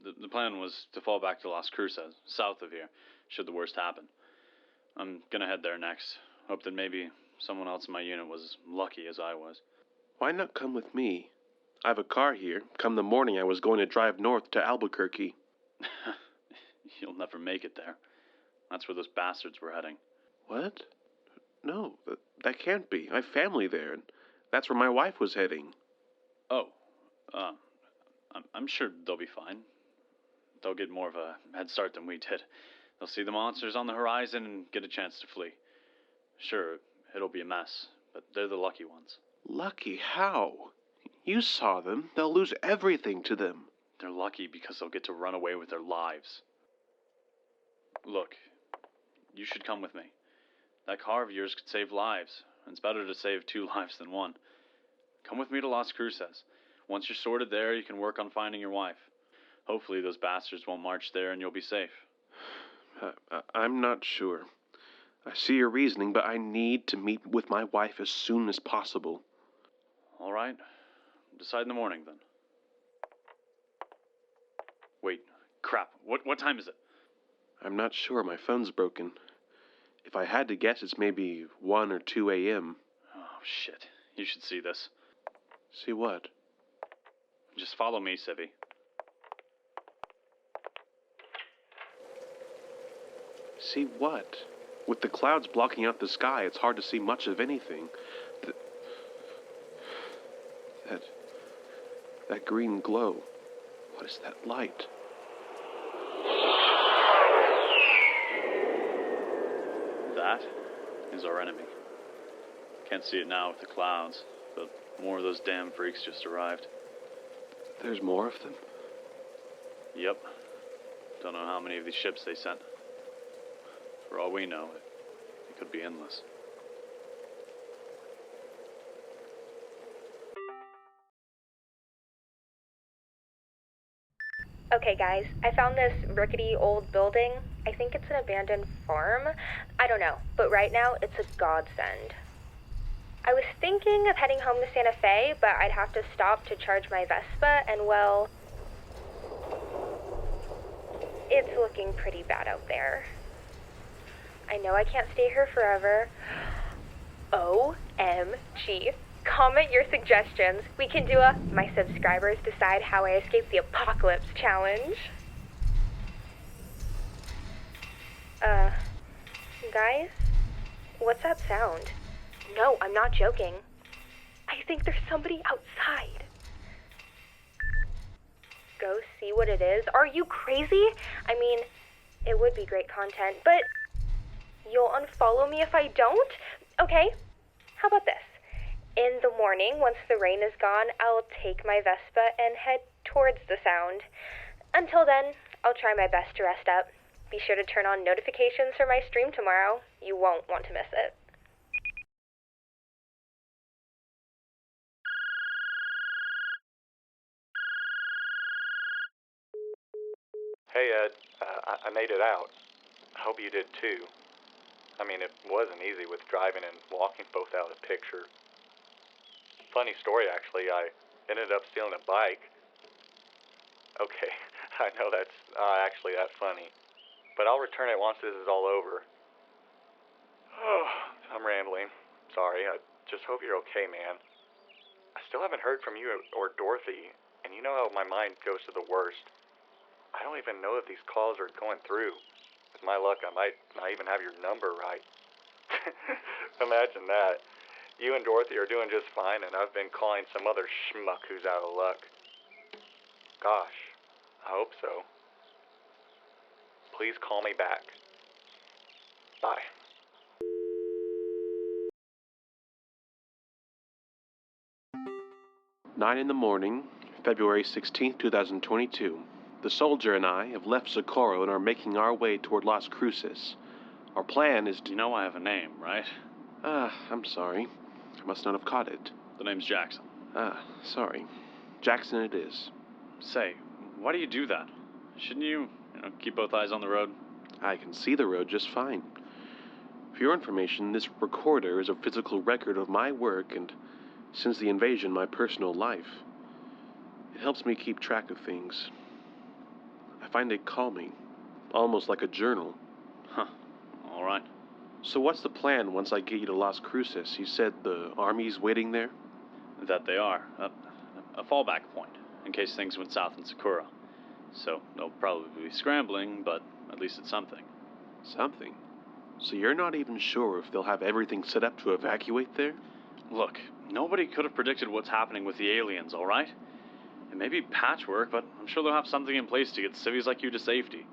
the plan was to fall back to Las Cruces, south of here, should the worst happen. I'm gonna head there next. Hope that maybe someone else in my unit was as lucky as I was. Why not come with me? I have a car here. Come the morning I was going to drive north to Albuquerque. You'll never make it there. That's where those bastards were heading. What? No, that can't be. I have family there, and that's where my wife was heading. Oh, I'm sure they'll be fine. They'll get more of a head start than we did. They'll see the monsters on the horizon and get a chance to flee. Sure, it'll be a mess, but they're the lucky ones. Lucky? How? You saw them. They'll lose everything to them. They're lucky because they'll get to run away with their lives. Look, you should come with me. That car of yours could save lives, and it's better to save 2 lives than 1. Come with me to Las Cruces. Once you're sorted there, you can work on finding your wife. Hopefully those bastards won't march there and you'll be safe. I'm not sure. I see your reasoning, but I need to meet with my wife as soon as possible. All right. Decide in the morning, then. Wait, crap. What time is it? I'm not sure. My phone's broken. If I had to guess, it's maybe 1 or 2 a.m. Oh, shit. You should see this. See what? Just follow me, Civvy. See what? With the clouds blocking out the sky, it's hard to see much of anything. That green glow. What is that light? That is our enemy. Can't see it now with the clouds, but more of those damn freaks just arrived. There's more of them? Yep. Don't know how many of these ships they sent. For all we know, it could be endless. Okay, guys, I found this rickety old building. I think it's an abandoned farm. I don't know, but right now it's a godsend. I was thinking of heading home to Santa Fe, but I'd have to stop to charge my Vespa, and well, it's looking pretty bad out there. I know I can't stay here forever. OMG. Comment your suggestions. We can do a My Subscribers Decide How I Escape the Apocalypse challenge. Guys? What's that sound? No, I'm not joking. I think there's somebody outside. Go see what it is? Are you crazy? I mean, it would be great content, but you'll unfollow me if I don't? Okay, how about this? In the morning, once the rain is gone, I'll take my Vespa and head towards the sound. Until then, I'll try my best to rest up. Be sure to turn on notifications for my stream tomorrow. You won't want to miss it. Hey, Ed. I made it out. I hope you did too. I mean, it wasn't easy with driving and walking both out of the picture. Funny story, actually. I ended up stealing a bike. Okay, I know that's actually that funny. But I'll return it once this is all over. Oh, I'm rambling. Sorry, I just hope you're okay, man. I still haven't heard from you or Dorothy, and you know how my mind goes to the worst. I don't even know if these calls are going through. With my luck, I might not even have your number right. Imagine that. You and Dorothy are doing just fine, and I've been calling some other schmuck who's out of luck. Gosh, I hope so. Please call me back. Bye. Nine in the morning, February 16th, 2022. The soldier and I have left Socorro and are making our way toward Las Cruces. Our plan is to... You know I have a name, right? I'm sorry. I must not have caught it. The name's Jackson. Sorry. Jackson it is. Say, why do you do that? Shouldn't you keep both eyes on the road? I can see the road just fine. For your information, this recorder is a physical record of my work and, since the invasion, my personal life. It helps me keep track of things. I find it calming, almost like a journal. Huh. All right. So what's the plan once I get you to Las Cruces? You said the army's waiting there? That they are. A fallback point, in case things went south in Socorro. So they'll probably be scrambling, but at least it's something. Something? So you're not even sure if they'll have everything set up to evacuate there? Look, nobody could have predicted what's happening with the aliens, all right? It may be patchwork, but I'm sure they'll have something in place to get civvies like you to safety.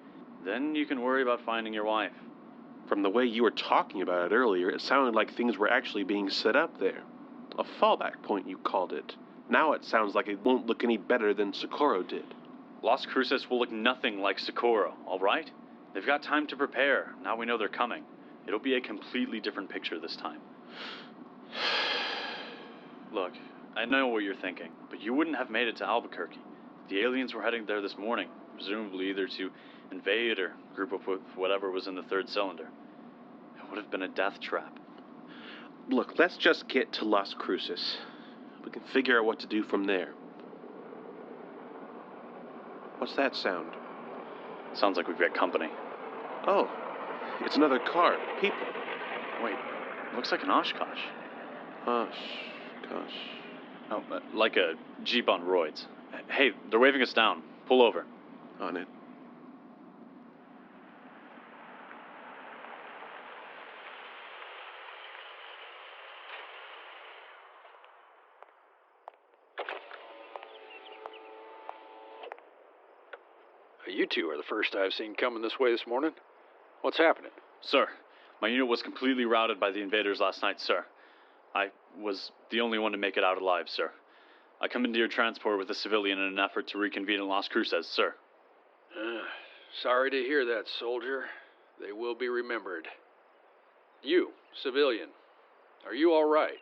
Then you can worry about finding your wife. From the way you were talking about it earlier, it sounded like things were actually being set up there. A fallback point, you called it. Now it sounds like it won't look any better than Socorro did. Las Cruces will look nothing like Socorro, all right? They've got time to prepare. Now we know they're coming. It'll be a completely different picture this time. Look, I know what you're thinking, but you wouldn't have made it to Albuquerque. The aliens were heading there this morning, presumably either to invade or group up with whatever was in the third cylinder. It would have been a death trap. Look, let's just get to Las Cruces. We can figure out what to do from there. What's that sound? Sounds like we've got company. Oh, it's another car. People. Wait, looks like an Oshkosh. Gosh. Oh, like a Jeep on roids. Hey, they're waving us down. Pull over. On it. You two are the first I've seen coming this way this morning. What's happening? Sir, my unit was completely routed by the invaders last night, sir. I was the only one to make it out alive, sir. I come into your transport with a civilian in an effort to reconvene in Las Cruces, sir. Sorry to hear that, soldier. They will be remembered. You, civilian, are you all right?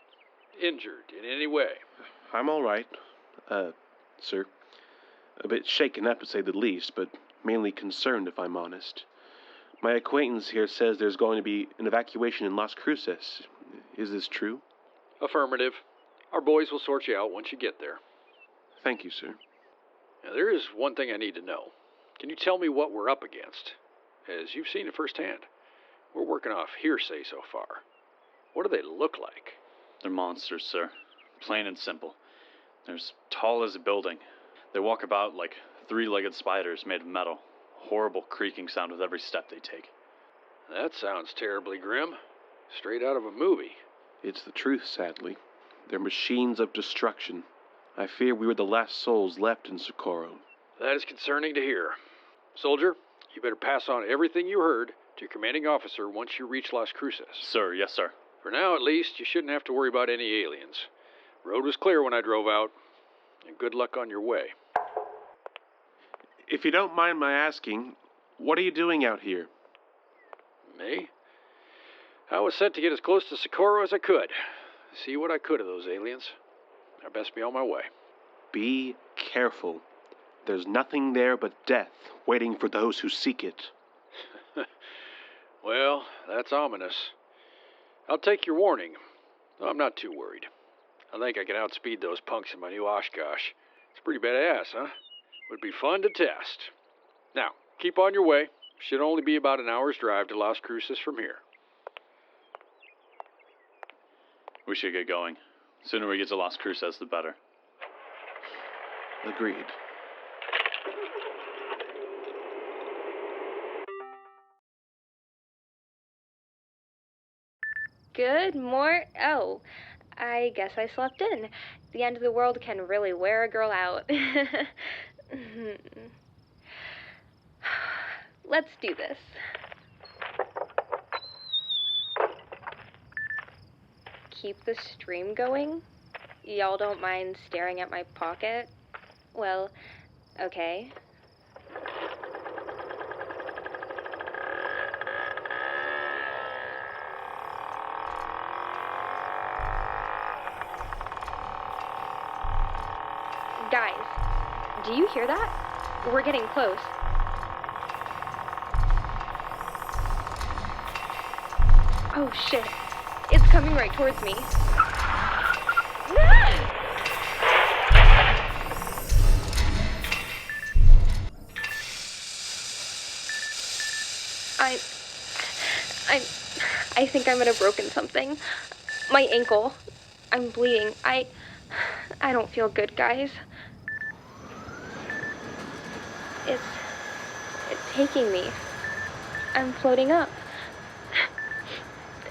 Injured in any way? I'm all right, sir. A bit shaken up, to say the least, but mainly concerned, if I'm honest. My acquaintance here says there's going to be an evacuation in Las Cruces. Is this true? Affirmative. Our boys will sort you out once you get there. Thank you, sir. Now, there is one thing I need to know. Can you tell me what we're up against? As you've seen it firsthand. We're working off hearsay so far. What do they look like? They're monsters, sir. Plain and simple. They're as tall as a building. They walk about like three-legged spiders made of metal. Horrible creaking sound with every step they take. That sounds terribly grim. Straight out of a movie. It's the truth, sadly. They're machines of destruction. I fear we were the last souls left in Socorro. That is concerning to hear. Soldier, you better pass on everything you heard to your commanding officer once you reach Las Cruces. Sir, yes, sir. For now, at least, you shouldn't have to worry about any aliens. Road was clear when I drove out, and good luck on your way. If you don't mind my asking, what are you doing out here? Me? I was sent to get as close to Socorro as I could. See what I could of those aliens. I best be on my way. Be careful. There's nothing there but death waiting for those who seek it. Well, that's ominous. I'll take your warning. I'm not too worried. I think I can outspeed those punks in my new Oshkosh. It's pretty badass, huh? Would be fun to test. Now, keep on your way. Should only be about an hour's drive to Las Cruces from here. We should get going. The sooner we get to Las Cruces, the better. Agreed. Oh, I guess I slept in. The end of the world can really wear a girl out. Let's do this. Keep the stream going? Y'all don't mind staring at my pocket? Well, okay. Guys, do you hear that? We're getting close. Oh shit. It's coming right towards me. I think I might have broken something. My ankle. I'm bleeding. I don't feel good, guys. It's taking me. I'm floating up.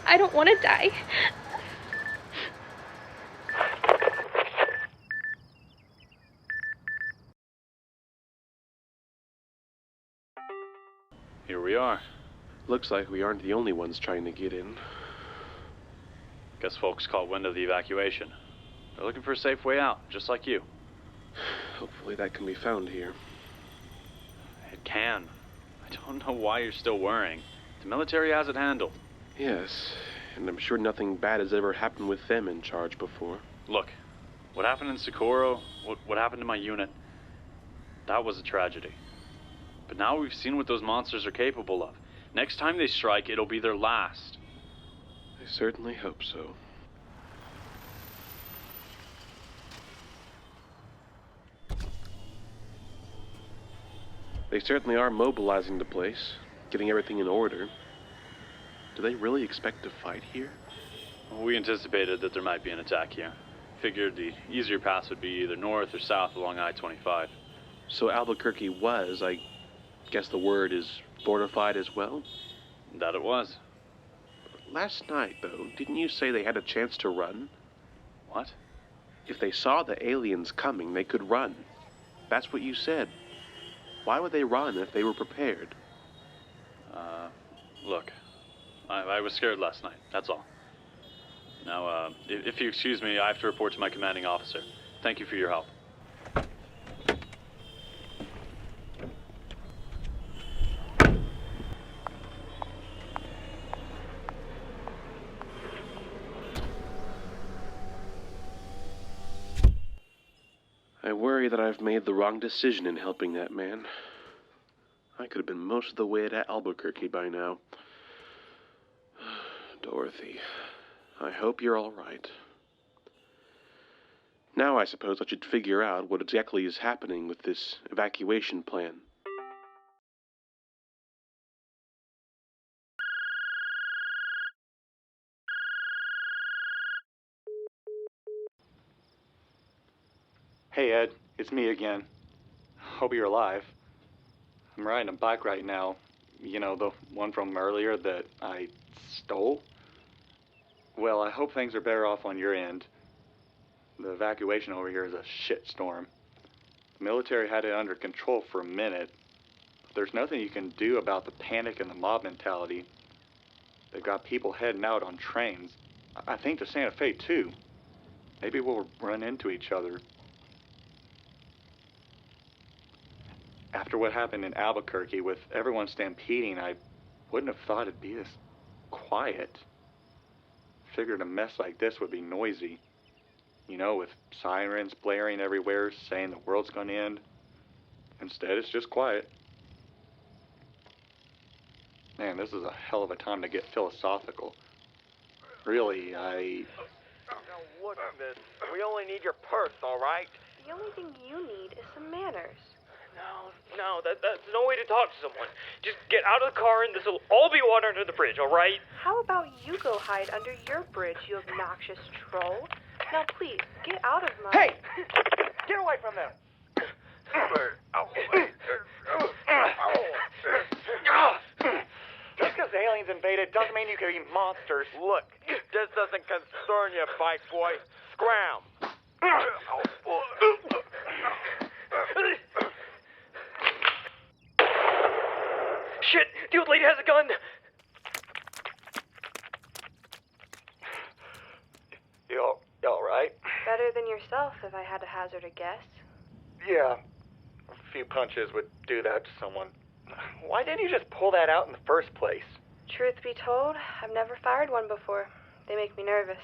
I don't want to die. Here we are. Looks like we aren't the only ones trying to get in. Guess folks caught wind of the evacuation. They're looking for a safe way out, just like you. Hopefully that can be found here. It can. I don't know why you're still worrying. The military has it handled. Yes, and I'm sure nothing bad has ever happened with them in charge before. Look, what happened in Socorro, what happened to my unit, that was a tragedy. But now we've seen what those monsters are capable of. Next time they strike, it'll be their last. I certainly hope so. They certainly are mobilizing the place, getting everything in order. Do they really expect to fight here? Well, we anticipated that there might be an attack here. Figured the easier paths would be either north or south along I-25. So Albuquerque was, I guess the word is, fortified as well? That it was. Last night, though, didn't you say they had a chance to run? What? If they saw the aliens coming, they could run. That's what you said. Why would they run if they were prepared? Look, I was scared last night, that's all. Now, if you excuse me, I have to report to my commanding officer. Thank you for your help. I worry that I've made the wrong decision in helping that man. I could have been most of the way to Albuquerque by now. Dorothy, I hope you're all right. Now I suppose I should figure out what exactly is happening with this evacuation plan. Hey, Ed. It's me again. Hope you're alive. I'm riding a bike right now. You know, the one from earlier that I stole? Well, I hope things are better off on your end. The evacuation over here is a shitstorm. The military had it under control for a minute. But there's nothing you can do about the panic and the mob mentality. They've got people heading out on trains. I think to Santa Fe, too. Maybe we'll run into each other. After what happened in Albuquerque with everyone stampeding, I wouldn't have thought it'd be this quiet. Figured a mess like this would be noisy. You know, with sirens blaring everywhere, saying the world's gonna end. Instead, it's just quiet. Man, this is a hell of a time to get philosophical. Really, Now look, miss, we only need your purse, all right? The only thing you need is some manners. No, that's no way to talk to someone. Just get out of the car and this'll all be water under the bridge, all right? How about you go hide under your bridge, you obnoxious troll? Now please, get out of my... Hey! Get away from them! Just because aliens invaded doesn't mean you can be monsters. Look, this doesn't concern you, bike boy. Scram! Shit! The old lady has a gun! You all right? Better than yourself, if I had to hazard a guess. Yeah. A few punches would do that to someone. Why didn't you just pull that out in the first place? Truth be told, I've never fired one before. They make me nervous.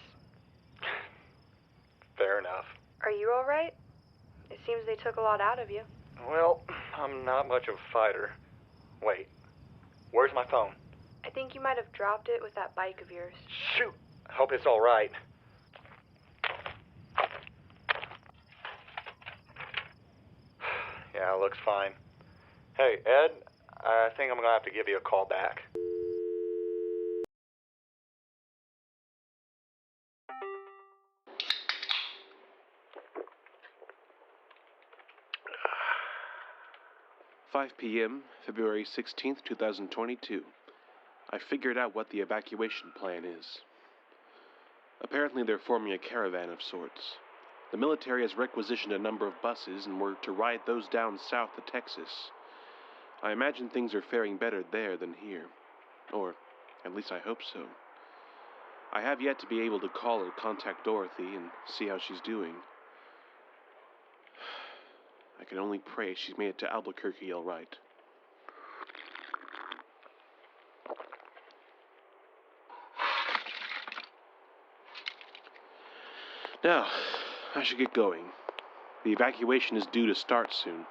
Fair enough. Are you all right? It seems they took a lot out of you. Well, I'm not much of a fighter. Wait, where's my phone? I think you might have dropped it with that bike of yours. Shoot! I hope it's all right. Yeah, it looks fine. Hey, Ed, I think I'm gonna have to give you a call back. "5 p.m., February 16th, 2022. I figured out what the evacuation plan is. Apparently they're forming a caravan of sorts. The military has requisitioned a number of buses and we're to ride those down south to Texas. I imagine things are faring better there than here. Or, at least I hope so. I have yet to be able to call or contact Dorothy and see how she's doing. I can only pray she's made it to Albuquerque all right. Now, I should get going. The evacuation is due to start soon.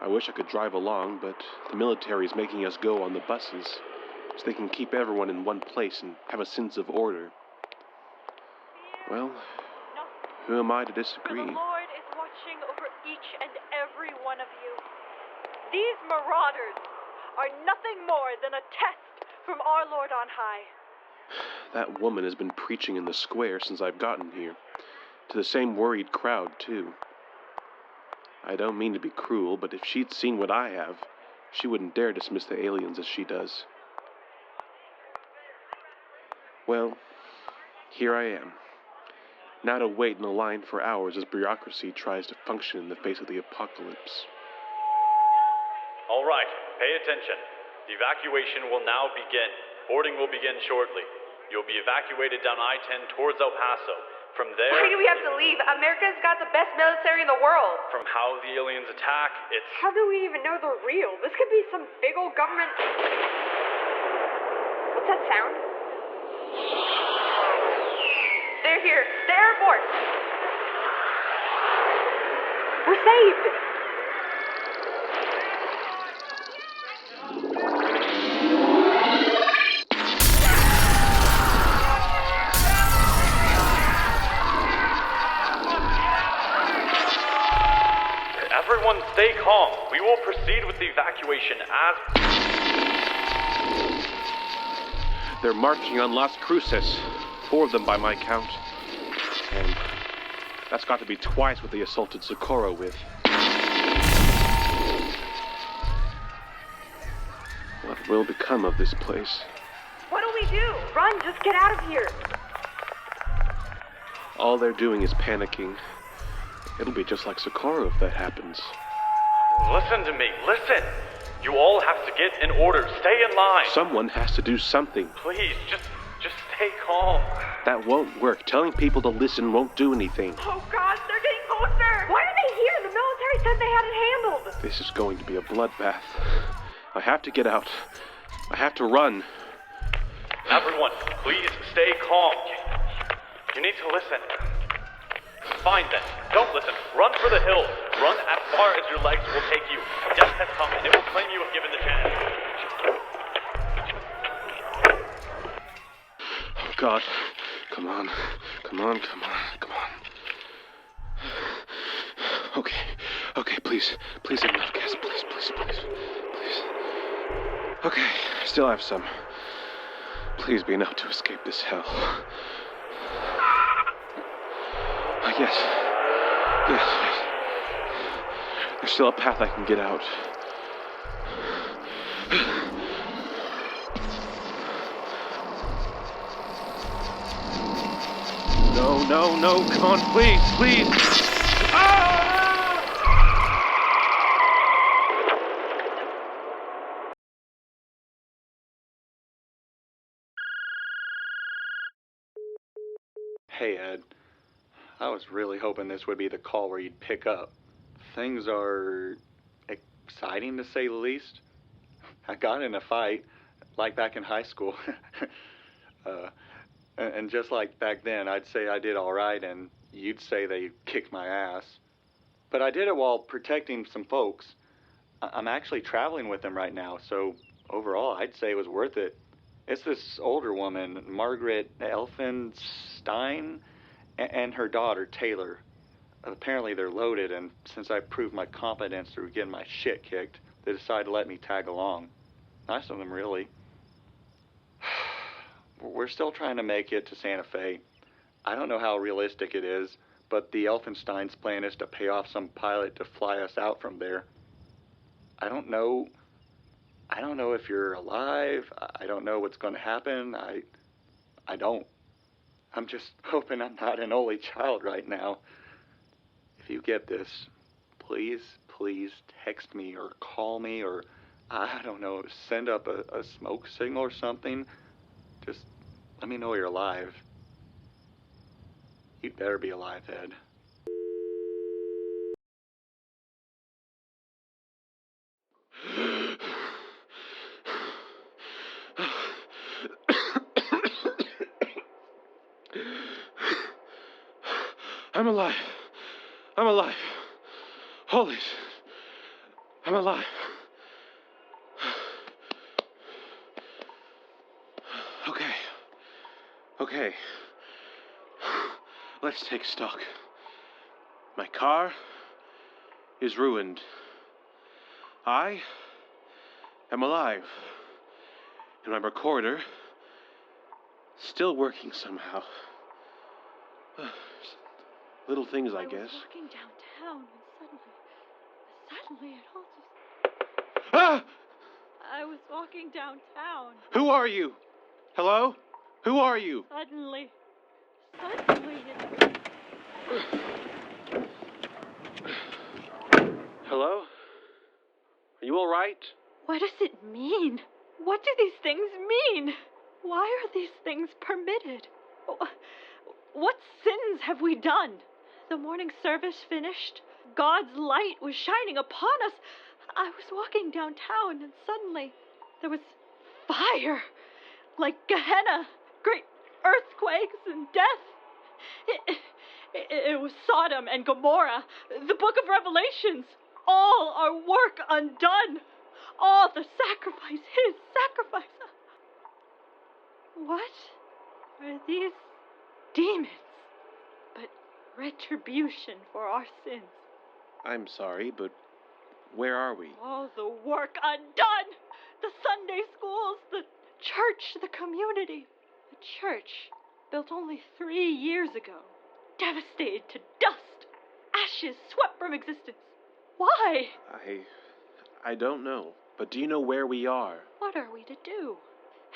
I wish I could drive along, but the military is making us go on the buses, so they can keep everyone in one place and have a sense of order. Well, who am I to disagree? For the Lord is watching over each and every one of you. These marauders are nothing more than a test from our Lord on high. That woman has been preaching in the square since I've gotten here. To the same worried crowd, too. I don't mean to be cruel, but if she'd seen what I have, she wouldn't dare dismiss the aliens as she does. Well, here I am. Now to wait in a line for hours as bureaucracy tries to function in the face of the apocalypse. All right, pay attention. The evacuation will now begin. Boarding will begin shortly. You'll be evacuated down I-10 towards El Paso. From there... Why do we have to leave? America's got the best military in the world. From how the aliens attack, it's... How do we even know they're real? This could be some big old government... What's that sound? They're here. The Air Force. We're saved! Everyone stay calm. We will proceed with the evacuation as... They're marching on Las Cruces. 4 of them by my count. And that's got to be twice what they assaulted Socorro with. will become of this place? What do we do? Run, just get out of here. All they're doing is panicking. It'll be just like Socorro if that happens. Listen to me, listen! You all have to get in order. Stay in line. Someone has to do something. Please, just stay calm. That won't work. Telling people to listen won't do anything. Oh, God, they're getting closer. Why are they here? The military said they had it handled. This is going to be a bloodbath. I have to get out. I have to run. Everyone, please stay calm. You need to listen. Fine then. Don't listen. Run for the hills. Run as far as your legs will take you. Death has come and it will claim you if given the chance. Oh, God. Come on. Come on, come on, come on. Okay, please. Please have enough gas. Please. Okay, I still have some. Please be enough to escape this hell. Yes. There's still a path I can get out. No, come on, please. Hey, Ed. I was really hoping this would be the call where you'd pick up. Things are exciting, to say the least. I got in a fight, like back in high school. And just like back then, I'd say I did all right, and you'd say they kicked my ass. But I did it while protecting some folks. I'm actually traveling with them right now, so overall, I'd say it was worth it. It's this older woman, Margaret Elphinstein, and her daughter, Taylor. Apparently they're loaded, and since I proved my competence through getting my shit kicked, they decided to let me tag along. Nice of them, really. We're still trying to make it to Santa Fe. I don't know how realistic it is, but the Elphinstein's plan is to pay off some pilot to fly us out from there. I don't know if you're alive. I don't know what's going to happen. I don't. I'm just hoping I'm not an only child right now. If you get this, please text me or call me or, I don't know, send up a smoke signal or something. Just let me know you're alive. You'd better be alive, Ed. I'm alive. Holy shit. I'm alive. Okay. Let's take stock. My car is ruined. I am alive. And my recorder still working somehow. Little things, I guess. I was walking downtown and suddenly it all just... Ah! I was walking downtown. Who are you? Hello? Who are you? Suddenly Hello? Are you all right? What does it mean? What do these things mean? Why are these things permitted? What sins have we done? The morning service finished. God's light was shining upon us. I was walking downtown and suddenly there was fire. Like Gehenna. Great earthquakes and death. It was Sodom and Gomorrah. The book of Revelations. All our work undone. All the sacrifice, his sacrifice. What are these demons but retribution for our sins? I'm sorry, but where are we? All the work undone. The Sunday schools, the church, the community. The church, built only 3 years ago, devastated to dust, ashes swept from existence. Why? I don't know. But do you know where we are? What are we to do?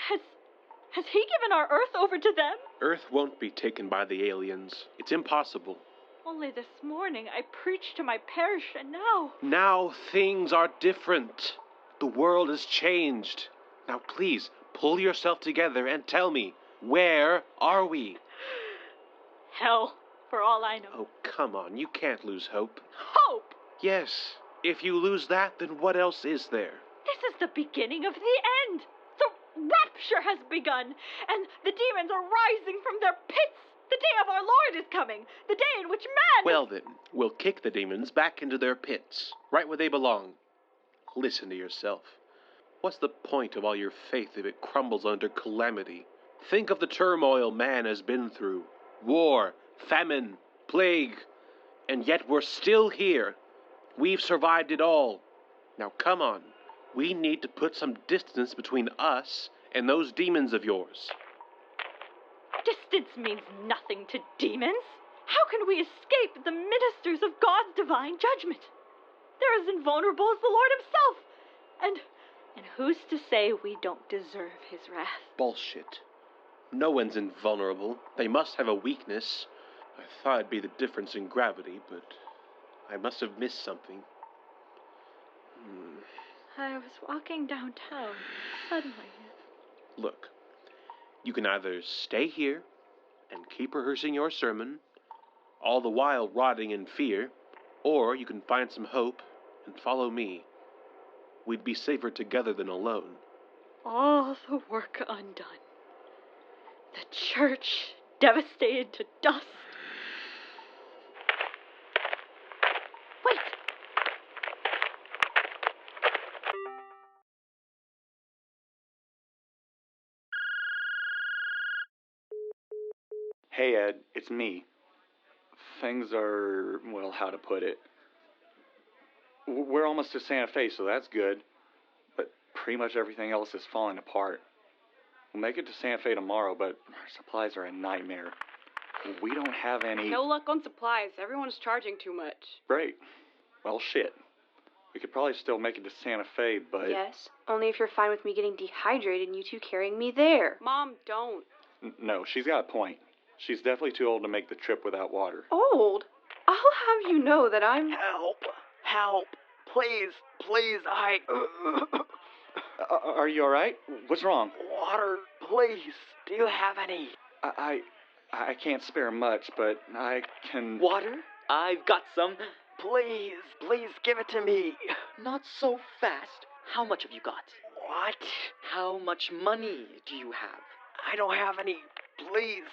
Has he given our Earth over to them? Earth won't be taken by the aliens. It's impossible. Only this morning I preached to my parish, and now... Now things are different. The world has changed. Now please, pull yourself together and tell me, where are we? Hell, for all I know. Oh, come on, you can't lose hope. Hope? Yes, if you lose that, then what else is there? This is the beginning of the end. The rapture has begun, and the demons are rising from their pits. The day of our Lord is coming, the day in which man... Well then, we'll kick the demons back into their pits, right where they belong. Listen to yourself. What's the point of all your faith if it crumbles under calamity? Think of the turmoil man has been through. War, famine, plague. And yet we're still here. We've survived it all. Now come on. We need to put some distance between us and those demons of yours. Distance means nothing to demons. How can we escape the ministers of God's divine judgment? They're as invulnerable as the Lord himself. And who's to say we don't deserve his wrath? Bullshit. No one's invulnerable. They must have a weakness. I thought it'd be the difference in gravity, but I must have missed something. I was walking downtown. Suddenly... Look, you can either stay here and keep rehearsing your sermon, all the while rotting in fear, or you can find some hope and follow me. We'd be safer together than alone. All the work undone. The church devastated to dust. Wait! Hey, Ed, it's me. Things are, well, how to put it. We're almost to Santa Fe, so that's good. But pretty much everything else is falling apart. We'll make it to Santa Fe tomorrow, but our supplies are a nightmare. We don't have any... No luck on supplies. Everyone's charging too much. Great. Well, shit. We could probably still make it to Santa Fe, but... Yes, only if you're fine with me getting dehydrated and you two carrying me there. Mom, don't. No, she's got a point. She's definitely too old to make the trip without water. Old? I'll have you know that I'm... Help. Please, I... Are you alright? What's wrong? Water, please. Do you have any? I can't spare much, but I can... Water? I've got some. Please give it to me. Not so fast. How much have you got? What? How much money do you have? I don't have any. Please,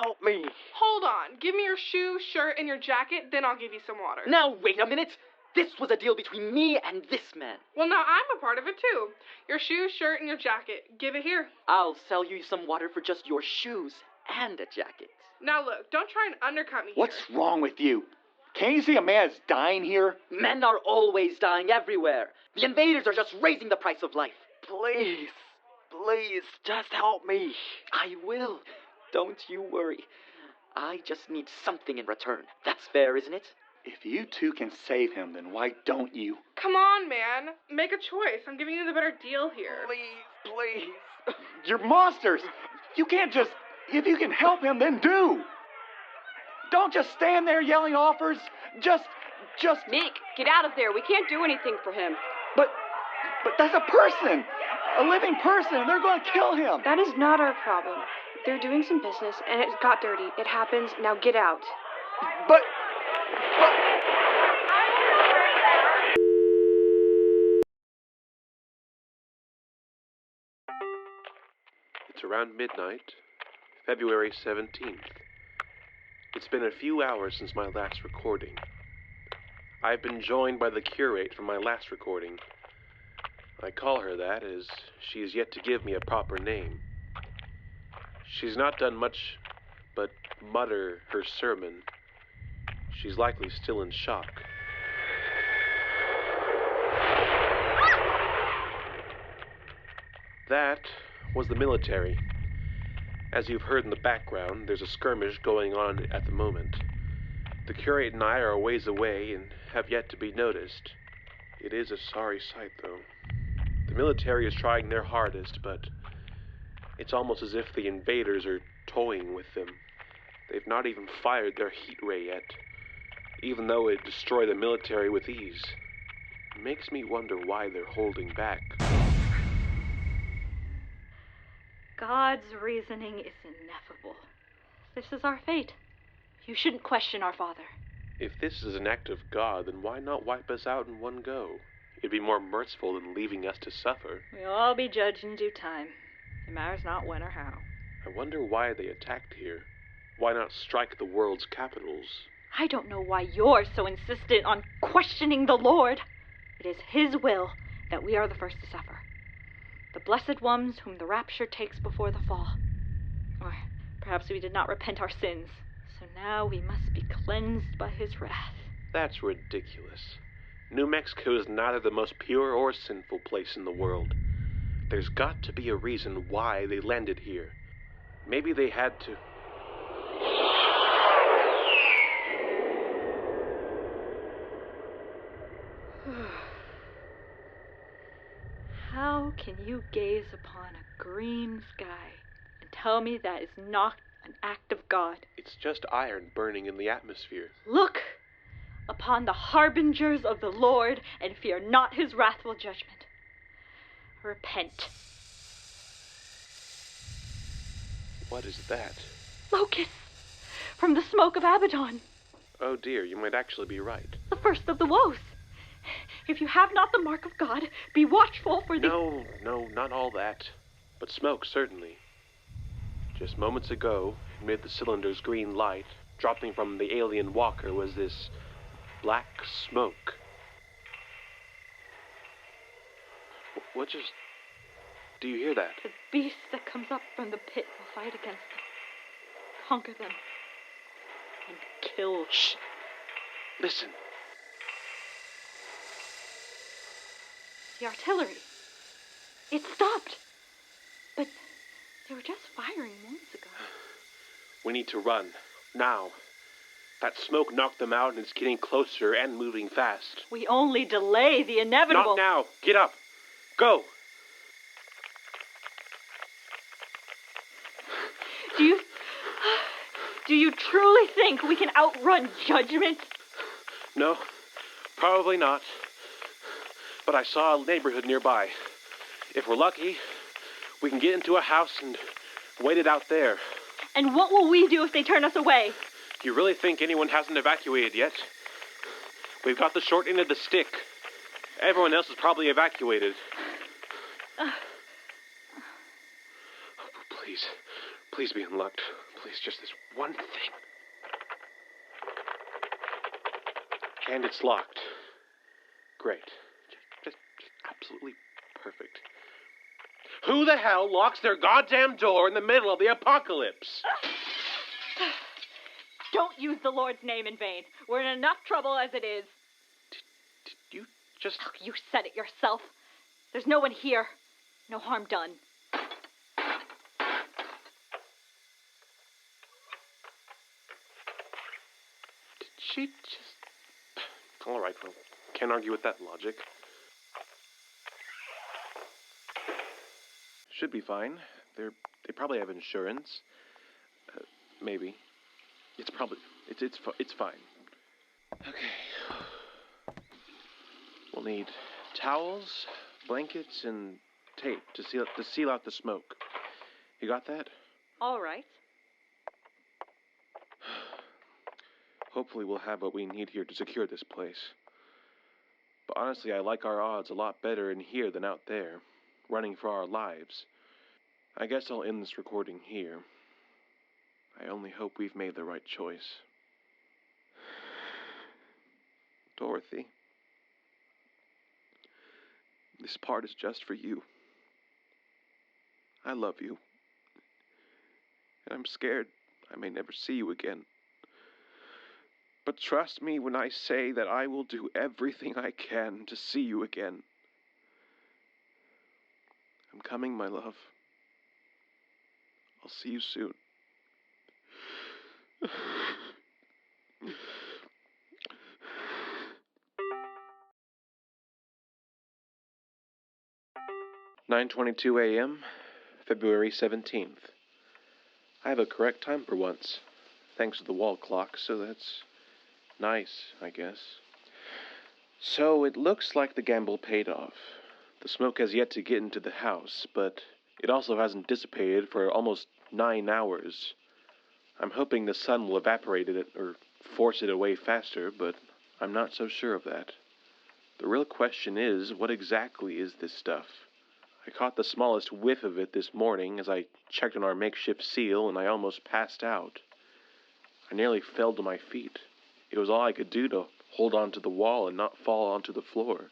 help me. Hold on. Give me your shoe, shirt, and your jacket, then I'll give you some water. Now, wait a minute. This was a deal between me and this man. Well, now I'm a part of it, too. Your shoe, shirt, and your jacket. Give it here. I'll sell you some water for just your shoes and a jacket. Now, look, don't try and undercut me What's wrong with you? Can't you see a man is dying here? Men are always dying everywhere. The invaders are just raising the price of life. Please, just help me. I will. Don't you worry. I just need something in return. That's fair, isn't it? If you two can save him, then why don't you? Come on, man. Make a choice. I'm giving you the better deal here. Please. You're monsters. You can't just... If you can help him, then do. Don't just stand there yelling offers. Just... Nick, get out of there. We can't do anything for him. But that's a person. A living person, and they're going to kill him. That is not our problem. They're doing some business, and it got dirty. It happens. Now get out. But... It's around midnight, February 17th. It's been a few hours since my last recording. I've been joined by the curate from my last recording. I call her that as she is yet to give me a proper name. She's not done much but mutter her sermon. She's likely still in shock. That was the military. As you've heard in the background, there's a skirmish going on at the moment. The curate and I are a ways away and have yet to be noticed. It is a sorry sight, though. The military is trying their hardest, but it's almost as if the invaders are toying with them. They've not even fired their heat ray yet, even though it'd destroy the military with ease. It makes me wonder why they're holding back. God's reasoning is ineffable. This is our fate. You shouldn't question our Father. If this is an act of God, then why not wipe us out in one go? It'd be more merciful than leaving us to suffer. We'll all be judged in due time. It matters not when or how. I wonder why they attacked here. Why not strike the world's capitals? I don't know why you're so insistent on questioning the Lord. It is His will that we are the first to suffer. The blessed ones whom the rapture takes before the fall. Or perhaps we did not repent our sins, so now we must be cleansed by His wrath. That's ridiculous. New Mexico is neither the most pure or sinful place in the world. There's got to be a reason why they landed here. Maybe they had to... How can you gaze upon a green sky and tell me that is not an act of God? It's just iron burning in the atmosphere. Look upon the harbingers of the Lord and fear not His wrathful judgment. Repent. What is that? Locusts from the smoke of Abaddon. Oh dear, you might actually be right. The first of the woes. If you have not the mark of God, be watchful for the... No, not all that. But smoke, certainly. Just moments ago, amid the cylinder's green light, dropping from the alien walker was this black smoke. What just... Do you hear that? The beast that comes up from the pit will fight against them, conquer them, and kill them. Shh! Listen. The artillery. It stopped. But they were just firing moments ago. We need to run. Now. That smoke knocked them out and it's getting closer and moving fast. We only delay the inevitable. Not now. Get up. Go. Do you truly think we can outrun judgment? No, probably not. But I saw a neighborhood nearby. If we're lucky, we can get into a house and wait it out there. And what will we do if they turn us away? You really think anyone hasn't evacuated yet? We've got the short end of the stick. Everyone else is probably evacuated. Please be unlocked. Please, just this one thing. And it's locked. Great. Just absolutely perfect. Who the hell locks their goddamn door in the middle of the apocalypse? Don't use the Lord's name in vain. We're in enough trouble as it is. Did you just... Oh, you said it yourself. There's no one here. No harm done. Did she just... All right, well, can't argue with that logic. Should be fine. They probably have insurance. Maybe. It's fine. Okay. We'll need towels, blankets, and tape to seal out the smoke. You got that? All right. Hopefully we'll have what we need here to secure this place. But honestly, I like our odds a lot better in here than out there, running for our lives. I guess I'll end this recording here. I only hope we've made the right choice. Dorothy, this part is just for you. I love you. And I'm scared I may never see you again. But trust me when I say that I will do everything I can to see you again. I'm coming, my love. I'll see you soon. 9:22 a.m., February 17th. I have a correct time for once, thanks to the wall clock, so that's nice, I guess. So it looks like the gamble paid off. The smoke has yet to get into the house, but it also hasn't dissipated for almost 9 hours. I'm hoping the sun will evaporate it or force it away faster, but I'm not so sure of that. The real question is, what exactly is this stuff? I caught the smallest whiff of it this morning as I checked on our makeshift seal, and I almost passed out. I nearly fell to my feet. It was all I could do to hold on to the wall and not fall onto the floor.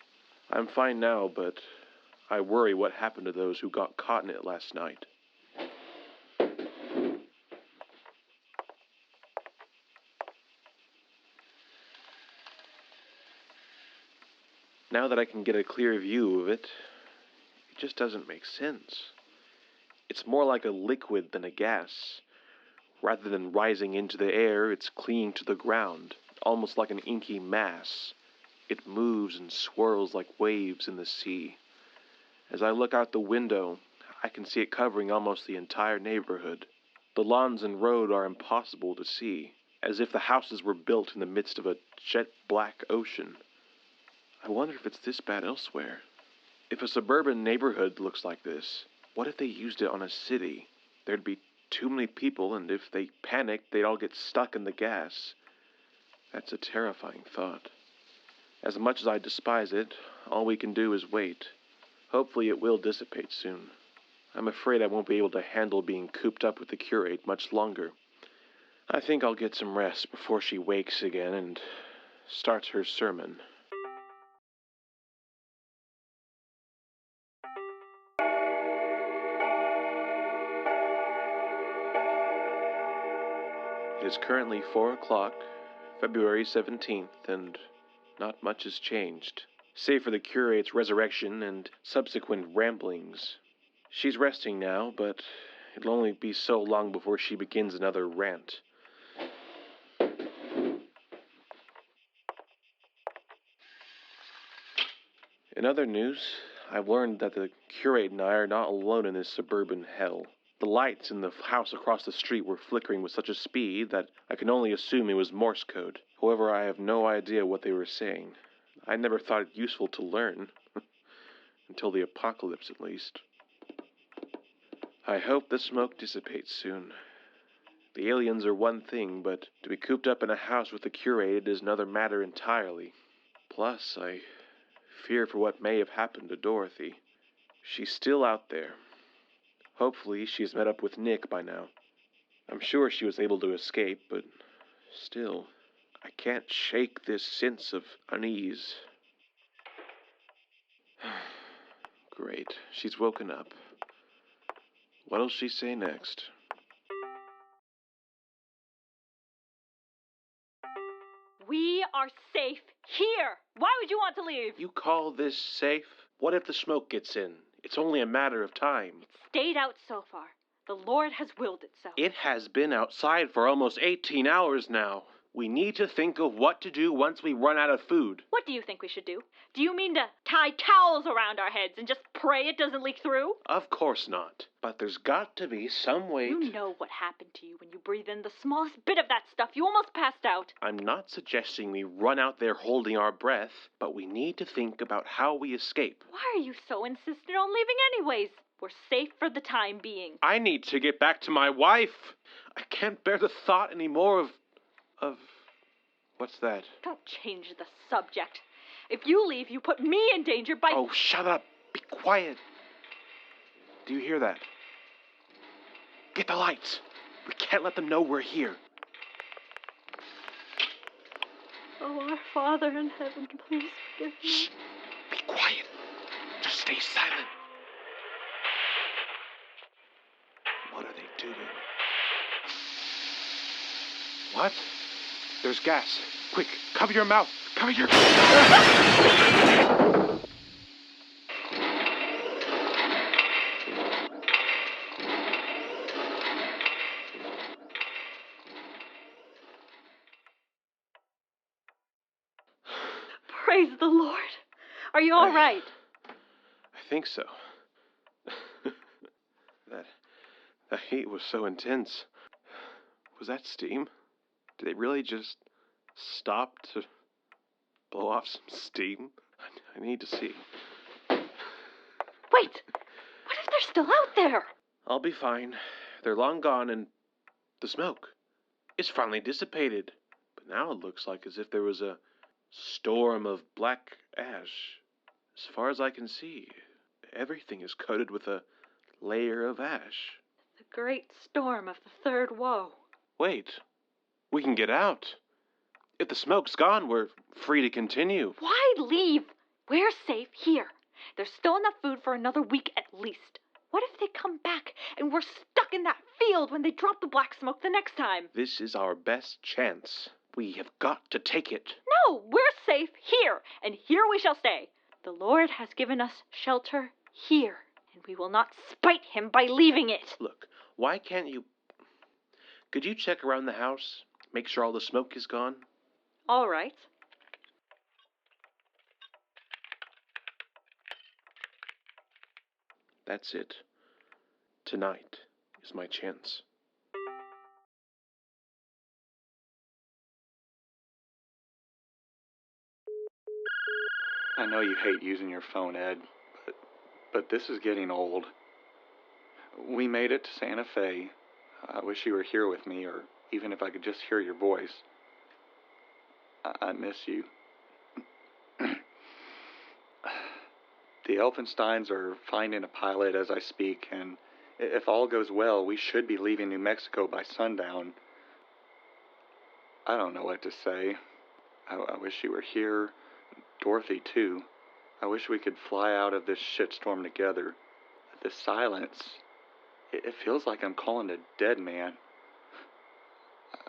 I'm fine now, but I worry what happened to those who got caught in it last night. Now that I can get a clear view of it, it just doesn't make sense. It's more like a liquid than a gas. Rather than rising into the air, it's clinging to the ground, almost like an inky mass. It moves and swirls like waves in the sea. As I look out the window, I can see it covering almost the entire neighborhood. The lawns and road are impossible to see, as if the houses were built in the midst of a jet-black ocean. I wonder if it's this bad elsewhere. If a suburban neighborhood looks like this, what if they used it on a city? There'd be too many people, and if they panicked, they'd all get stuck in the gas. That's a terrifying thought. As much as I despise it, all we can do is wait. Hopefully it will dissipate soon. I'm afraid I won't be able to handle being cooped up with the curate much longer. I think I'll get some rest before she wakes again and starts her sermon. It is currently 4 o'clock, February 17th, and not much has changed, save for the curate's resurrection and subsequent ramblings. She's resting now, but it'll only be so long before she begins another rant. In other news, I've learned that the curate and I are not alone in this suburban hell. The lights in the house across the street were flickering with such a speed that I can only assume it was Morse code. However, I have no idea what they were saying. I never thought it useful to learn. Until the apocalypse, at least. I hope the smoke dissipates soon. The aliens are one thing, but to be cooped up in a house with the curate is another matter entirely. Plus, I fear for what may have happened to Dorothy. She's still out there. Hopefully, she's met up with Nick by now. I'm sure she was able to escape, but still, I can't shake this sense of unease. Great, she's woken up. What'll she say next? We are safe here. Why would you want to leave? You call this safe? What if the smoke gets in? It's only a matter of time. It's stayed out so far. The Lord has willed it so. It has been outside for almost 18 hours now. We need to think of what to do once we run out of food. What do you think we should do? Do you mean to tie towels around our heads and just pray it doesn't leak through? Of course not. But there's got to be some way You know what happened to you when you breathed in the smallest bit of that stuff. You almost passed out. I'm not suggesting we run out there holding our breath, but we need to think about how we escape. Why are you so insistent on leaving anyways? We're safe for the time being. I need to get back to my wife. I can't bear the thought anymore of... What's that? Don't change the subject. If you leave, you put me in danger by... Oh, shut up. Be quiet. Do you hear that? Get the lights. We can't let them know we're here. Oh, our Father in heaven, please forgive me. Shh. Be quiet. Just stay silent. What are they doing? What? There's gas. Quick, cover your mouth. Cover your... Praise the Lord. Are you all right? I think so. The heat was so intense. Was that steam? Did they really just stop to blow off some steam? I need to see. Wait! What if they're still out there? I'll be fine. They're long gone, and the smoke. It's finally dissipated. But now it looks like as if there was a storm of black ash. As far as I can see, everything is coated with a layer of ash. The great storm of the third woe. Wait. We can get out. If the smoke's gone, we're free to continue. Why leave? We're safe here. There's still enough food for another week at least. What if they come back and we're stuck in that field when they drop the black smoke the next time? This is our best chance. We have got to take it. No, we're safe here, and here we shall stay. The Lord has given us shelter here, and we will not spite him by leaving it. Look, why can't you... Could you check around the house? Make sure all the smoke is gone? All right. That's it. Tonight is my chance. I know you hate using your phone, Ed, but this is getting old. We made it to Santa Fe. I wish you were here with me, or even if I could just hear your voice. I miss you. The Elfensteins are finding a pilot as I speak, and if all goes well, we should be leaving New Mexico by sundown. I don't know what to say. I wish you were here. Dorothy, too. I wish we could fly out of this shitstorm together. The silence, it feels like I'm calling a dead man.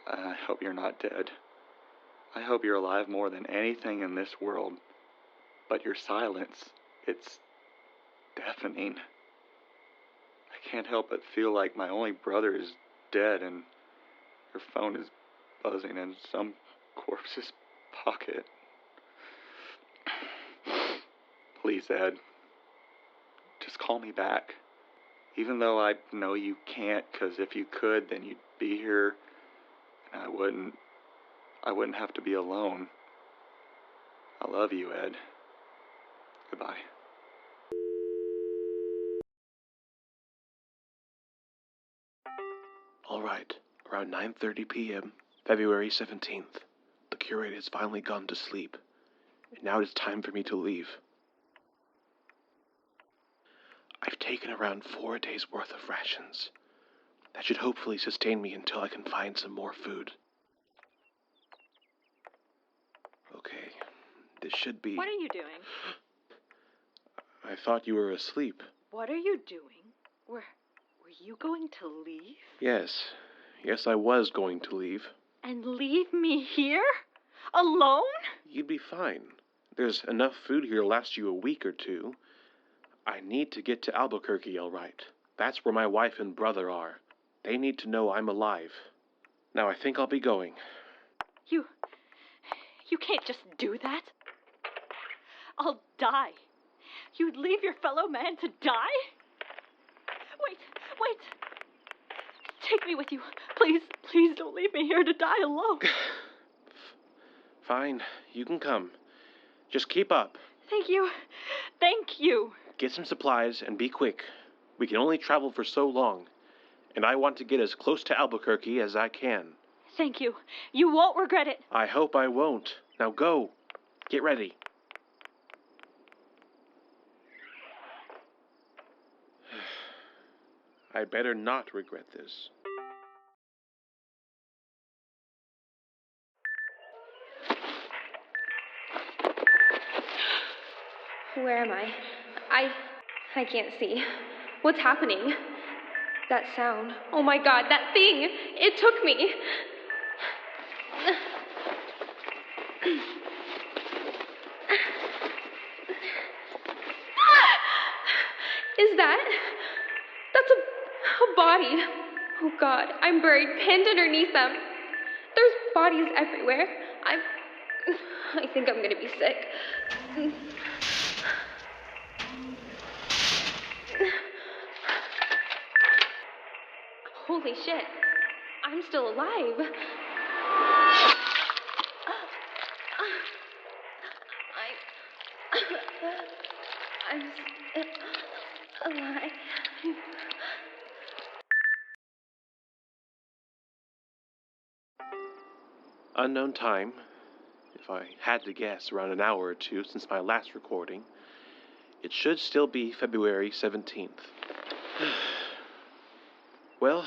I hope you're not dead. I hope you're alive more than anything in this world. But your silence, it's deafening. I can't help but feel like my only brother is dead and your phone is buzzing in some corpse's pocket. Please, Ed, just call me back. Even though I know you can't, because if you could, then you'd be here, and I wouldn't have to be alone. I love you, Ed. Goodbye. All right, around 9:30 p.m., February 17th, the curate has finally gone to sleep, and now it is time for me to leave. I've taken around 4 days' worth of rations. That should hopefully sustain me until I can find some more food. Okay, this should be... What are you doing? I thought you were asleep. What are you doing? Were you going to leave? Yes, I was going to leave. And leave me here? Alone? You'd be fine. There's enough food here to last you a week or two. I need to get to Albuquerque, all right. That's where my wife and brother are. They need to know I'm alive. Now I think I'll be going. You can't just do that. I'll die. You'd leave your fellow man to die? Wait. Take me with you. Please don't leave me here to die alone. Fine, you can come. Just keep up. Thank you. Get some supplies and be quick. We can only travel for so long, and I want to get as close to Albuquerque as I can. Thank you. You won't regret it. I hope I won't. Now go. Get ready. I better not regret this. Where am I? I can't see. What's happening? That sound. Oh my god, that thing! It took me! Is that? That's a body. Oh god, I'm buried, pinned underneath them. There's bodies everywhere. I think I'm gonna be sick. Holy shit. I'm still alive. I'm still alive. Unknown time. If I had to guess, around an hour or two since my last recording. It should still be February 17th. Well,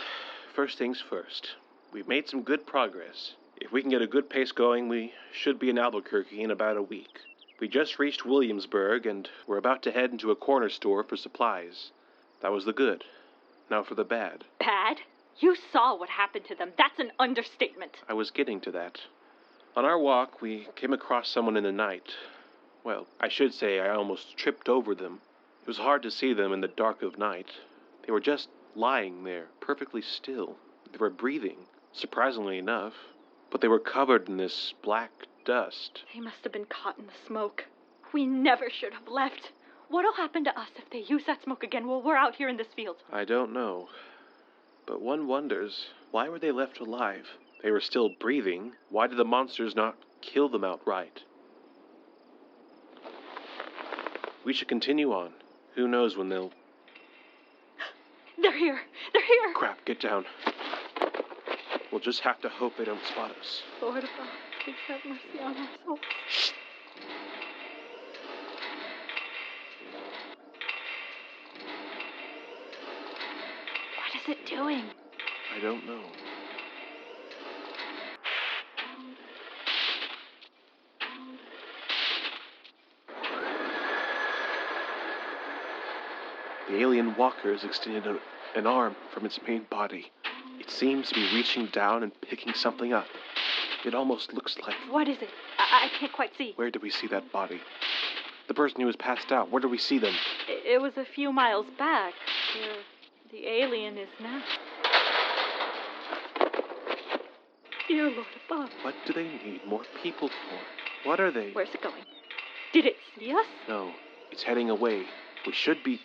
first things first. We've made some good progress. If we can get a good pace going, we should be in Albuquerque in about a week. We just reached Williamsburg, and we're about to head into a corner store for supplies. That was the good. Now for the bad. Bad? You saw what happened to them. That's an understatement. I was getting to that. On our walk, we came across someone in the night. Well, I should say I almost tripped over them. It was hard to see them in the dark of night. They were just lying there, perfectly still. They were breathing, surprisingly enough, but they were covered in this black dust. They must have been caught in the smoke. We never should have left. What'll happen to us if they use that smoke again while we're out here in this field? I don't know. But one wonders, why were they left alive? They were still breathing. Why did the monsters not kill them outright? We should continue on. Who knows when they'll... They're here! They're here! Crap, get down. We'll just have to hope they don't spot us. Lord above, please have mercy on our souls. What is it doing? I don't know. The alien walker has extended an arm from its main body. It seems to be reaching down and picking something up. It almost looks like... What is it? I can't quite see. Where did we see that body? The person who was passed out, where did we see them? It was a few miles back, where the alien is now. Dear Lord above. What do they need more people for? What are they? Where's it going? Did it see us? No, it's heading away. We should be...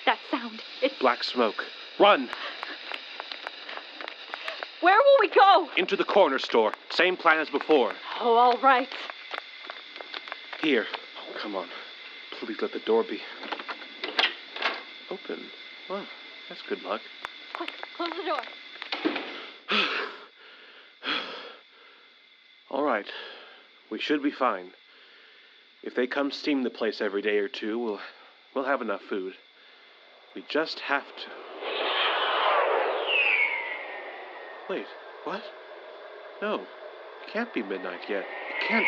That sound, it's... Black smoke. Run! Where will we go? Into the corner store. Same plan as before. Oh, all right. Here. Oh, come on. Please let the door be... open. Oh, that's good luck. Quick, close the door. All right. We should be fine. If they come steam the place every day or two, we'll have enough food. We just have to... Wait, what? No, it can't be midnight yet. It can't...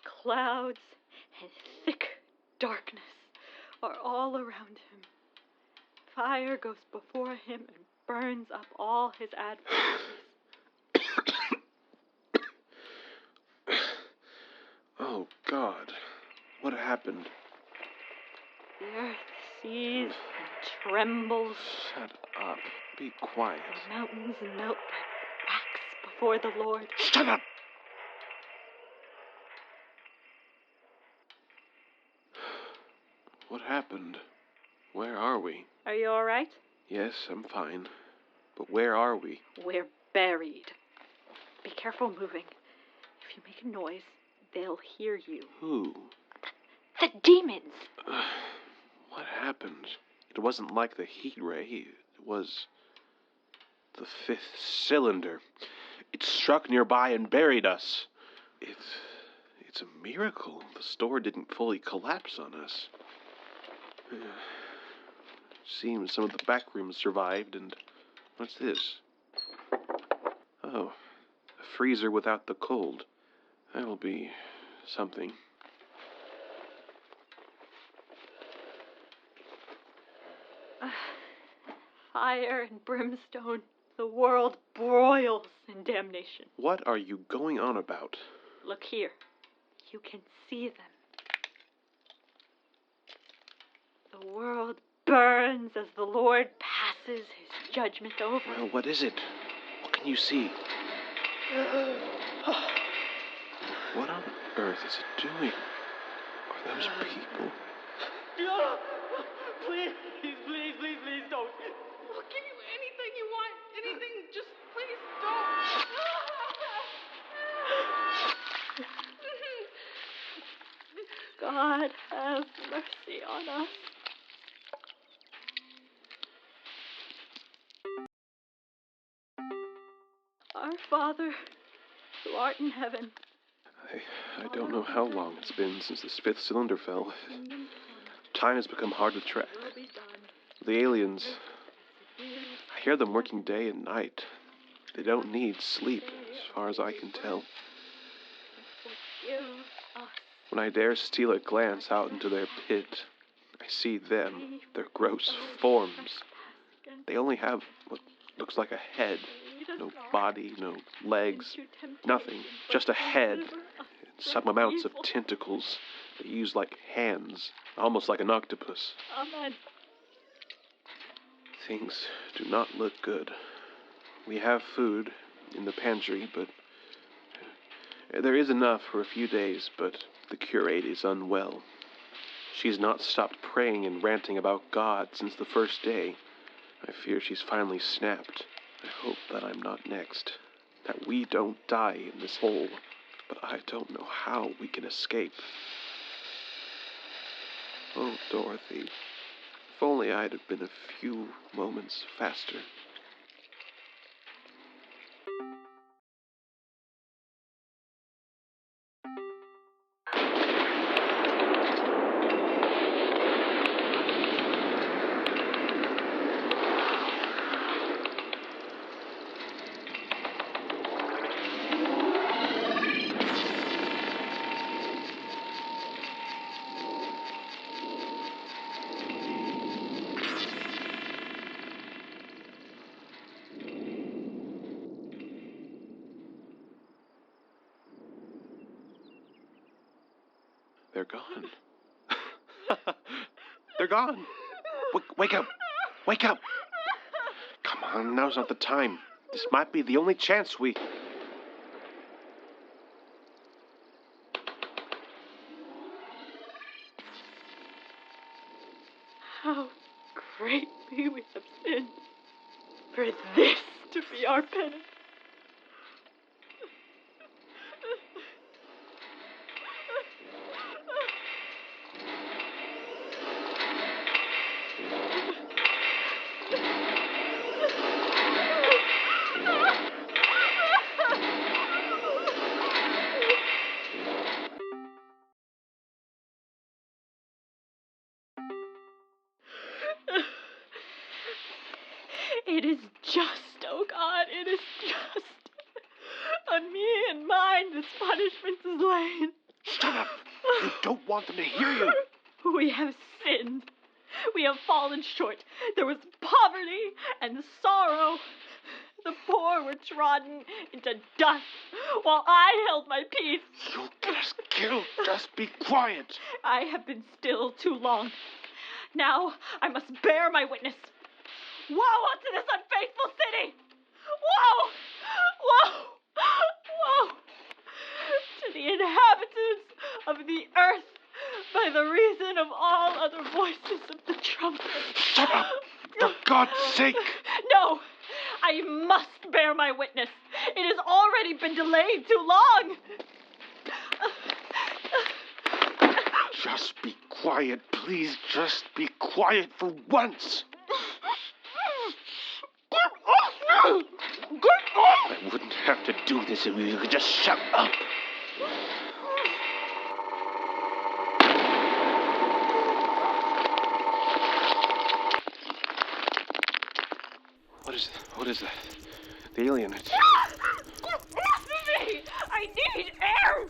Clouds and thick darkness are all around him. Fire goes before him and burns up all his adversaries. Oh, God. What happened? The earth sees and trembles. Shut up. Be quiet. The mountains melt like wax before the Lord. Shut up! What happened? Where are we? Are you all right? Yes, I'm fine. But where are we? We're buried. Be careful moving. If you make a noise, they'll hear you. Who? The demons! What happened? It wasn't like the heat ray. It was the fifth cylinder. It struck nearby and buried us. It's a miracle the store didn't fully collapse on us. Seems some of the back rooms survived, and what's this? Oh, a freezer without the cold. That'll be something. Fire and brimstone. The world broils in damnation. What are you going on about? Look here. You can see them. The world burns as the Lord passes his judgment over. Well, what is it? What can you see? What on earth is it doing? Are those people? No! Please, please, please, please don't. I'll give you anything you want. Anything, just please don't. God have mercy on us. Our Father, who art in heaven. I don't know how long it's been since this fifth cylinder fell. Time has become hard to track. The aliens, I hear them working day and night. They don't need sleep, as far as I can tell. When I dare steal a glance out into their pit, I see them, their gross forms. They only have what looks like a head. No body, no legs, nothing. Just a head. And some amounts of tentacles they use like hands, almost like an octopus. Amen. Things do not look good. We have food in the pantry, but there is enough for a few days, but the curate is unwell. She's not stopped praying and ranting about God since the first day. I fear she's finally snapped. I hope that I'm not next, that we don't die in this hole, but I don't know how we can escape. Oh, Dorothy, if only I'd have been a few moments faster. They're gone. They're gone. Wake up. Wake up. Come on, now's not the time. This might be the only chance we... How greatly we have sinned. For this to be our penance. It is just, oh God, it is just. On me and mine this punishment is laid. Shut up! You don't want them to hear you. We have sinned. We have fallen short. There was poverty and sorrow. The poor were trodden into dust while I held my peace. You'll get us killed. Just be quiet. I have been still too long. Now I must bear my witness. Woe unto this unfaithful city! Woe! Woe! Woe! To the inhabitants of the earth by the reason of all other voices of the trumpet. Shut up! For God's sake! No! I must bear my witness. It has already been delayed too long. Just be quiet, please. Just be quiet for once. I wouldn't have to do this if you could just shut up. What is that? The alien. It's... Listen to me! I need air!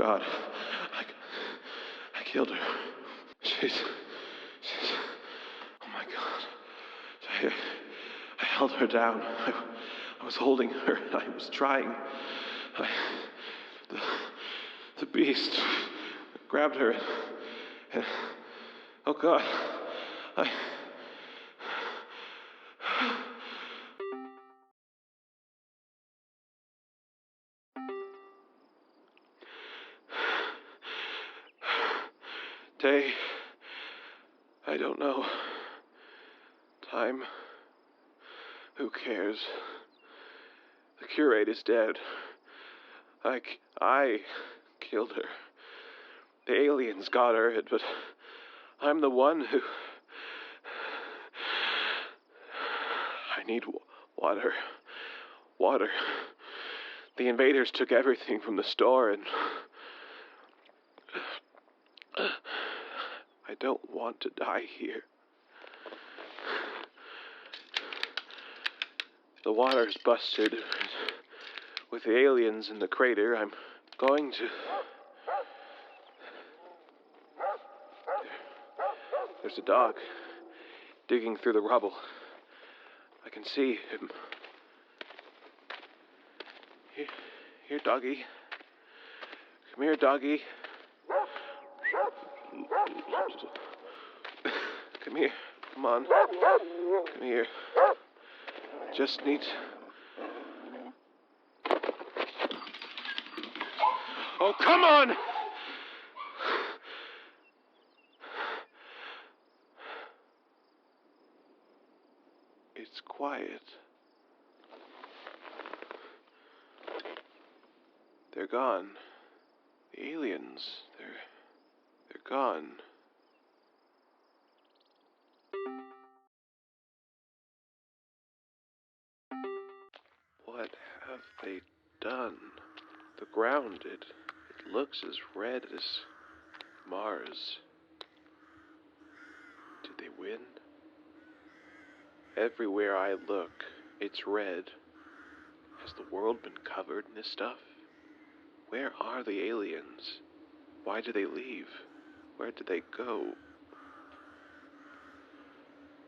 God. I killed her. She's... Oh, my God. I held her down. I was holding her. I was trying. The beast grabbed her. And, oh, God. Day, I don't know. Time, who cares? The curate is dead. I killed her. The aliens got her, but I'm the one who... I need water. Water. The invaders took everything from the store and... I don't want to die here. The water's busted. With the aliens in the crater, I'm going to... There's a dog digging through the rubble. I can see him. Here, doggy. Come here, doggy. Come here. Come on. Come here. Just need... Oh, come on! It's quiet. They're gone. The aliens, they're gone. What have they done? The ground, it looks as red as Mars. Did they win? Everywhere I look, it's red. Has the world been covered in this stuff? Where are the aliens? Why did they leave? Where did they go?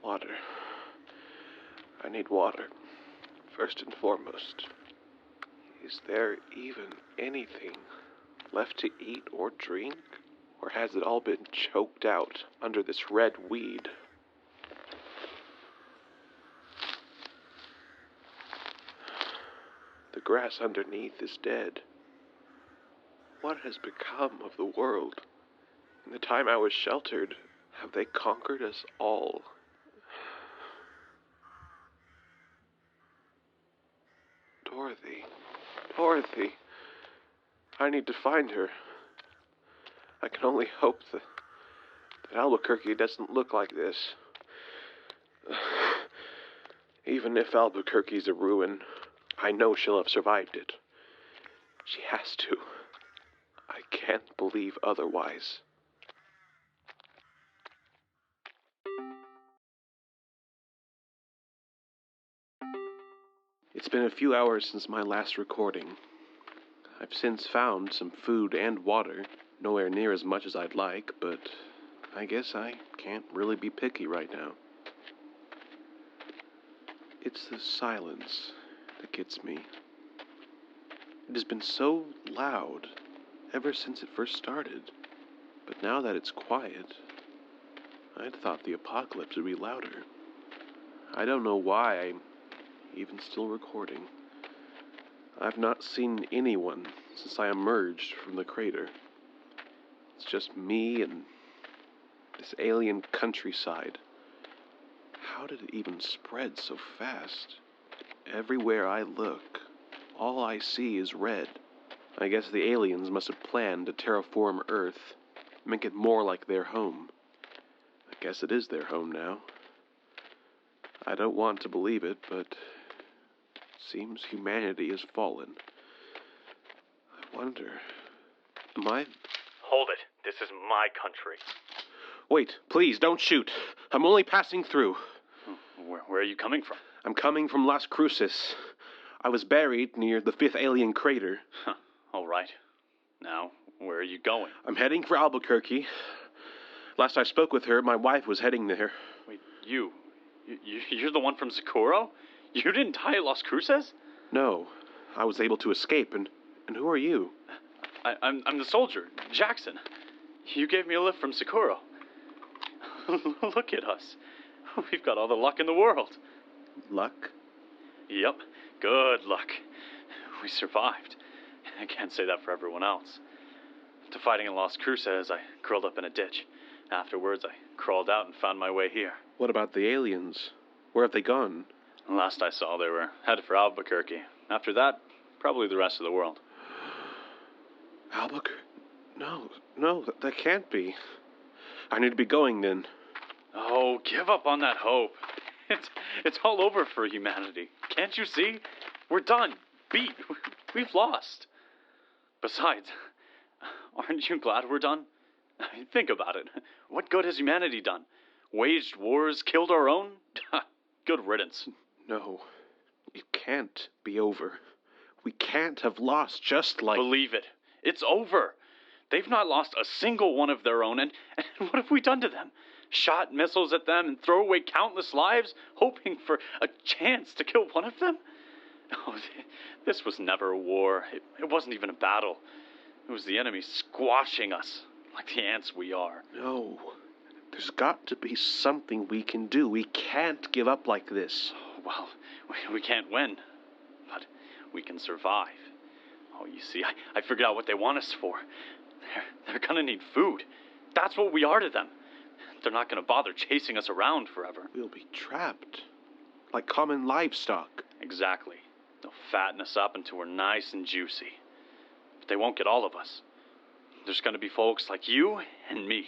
Water. I need water, first and foremost. Is there even anything left to eat or drink? Or has it all been choked out under this red weed? The grass underneath is dead. What has become of the world? In the time I was sheltered, have they conquered us all? Dorothy. I need to find her. I can only hope that Albuquerque doesn't look like this. Even if Albuquerque's a ruin, I know she'll have survived it. She has to. I can't believe otherwise. It's been a few hours since my last recording. I've since found some food and water, nowhere near as much as I'd like, but I guess I can't really be picky right now. It's the silence that gets me. It has been so loud ever since it first started, but now that it's quiet, I'd thought the apocalypse would be louder. I don't know why I'm even still recording. I've not seen anyone since I emerged from the crater. It's just me and this alien countryside. How did it even spread so fast? Everywhere I look, all I see is red. I guess the aliens must have planned to terraform Earth, make it more like their home. I guess it is their home now. I don't want to believe it, but seems humanity has fallen. I wonder, am I... Hold it. This is my country. Wait, please, don't shoot. I'm only passing through. Where are you coming from? I'm coming from Las Cruces. I was buried near the 5th alien crater. All right. Now, Where are you going? I'm heading for Albuquerque. Last I spoke with her, my wife was heading there. Wait, you're the one from Socorro? You didn't die at Las Cruces? No, I was able to escape, and who are you? I'm the soldier, Jackson. You gave me a lift from Socorro. Look at us. We've got all the luck in the world. Luck? Yep, good luck. We survived. I can't say that for everyone else. After fighting in Las Cruces, I curled up in a ditch. Afterwards, I crawled out and found my way here. What about the aliens? Where have they gone? Last I saw, they were headed for Albuquerque. After that, probably the rest of the world. Albuquerque? No, that can't be. I need to be going then. Oh, give up on that hope. It's all over for humanity. Can't you see? We're done. Beat. We've lost. Besides, aren't you glad we're done? I mean, think about it. What good has humanity done? Waged wars, killed our own? Good riddance. No, it can't be over. We can't have lost just like... Believe it. It's over. They've not lost a single one of their own, and what have we done to them? Shot missiles at them and throw away countless lives, hoping for a chance to kill one of them? Oh, this was never a war. It wasn't even a battle. It was the enemy squashing us, like the ants we are. No, there's got to be something we can do. We can't give up like this. Well, we can't win, but we can survive. Oh, you see, I figured out what they want us for. They're gonna need food. That's what we are to them. They're not gonna bother chasing us around forever. We'll be trapped, like common livestock. Exactly. They'll fatten us up until we're nice and juicy. But they won't get all of us. There's gonna be folks like you and me.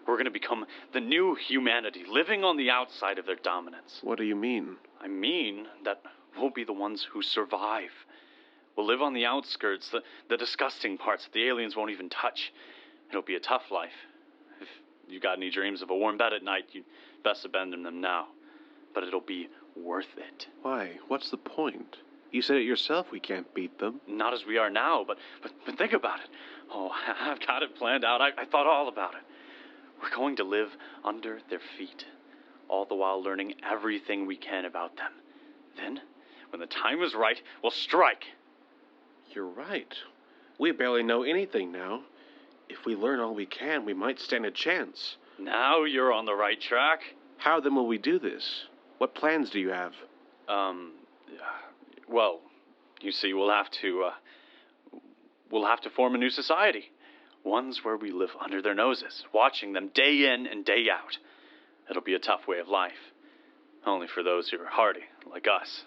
We're gonna become the new humanity, living on the outside of their dominance. What do you mean? I mean that we'll be the ones who survive. We'll live on the outskirts, the disgusting parts that the aliens won't even touch. It'll be a tough life. If you got any dreams of a warm bed at night, you'd best abandon them now. But it'll be worth it. Why? What's the point? You said it yourself, we can't beat them. Not as we are now, but think about it. Oh, I've got it planned out. I thought all about it. We're going to live under their feet, all the while learning everything we can about them. Then, when the time is right, we'll strike. You're right. We barely know anything now. If we learn all we can, we might stand a chance. Now you're on the right track. How then will we do this? What plans do you have? Well, you see, we'll have to form a new society. Ones where we live under their noses, watching them day in and day out. It'll be a tough way of life. Only for those who are hardy, like us.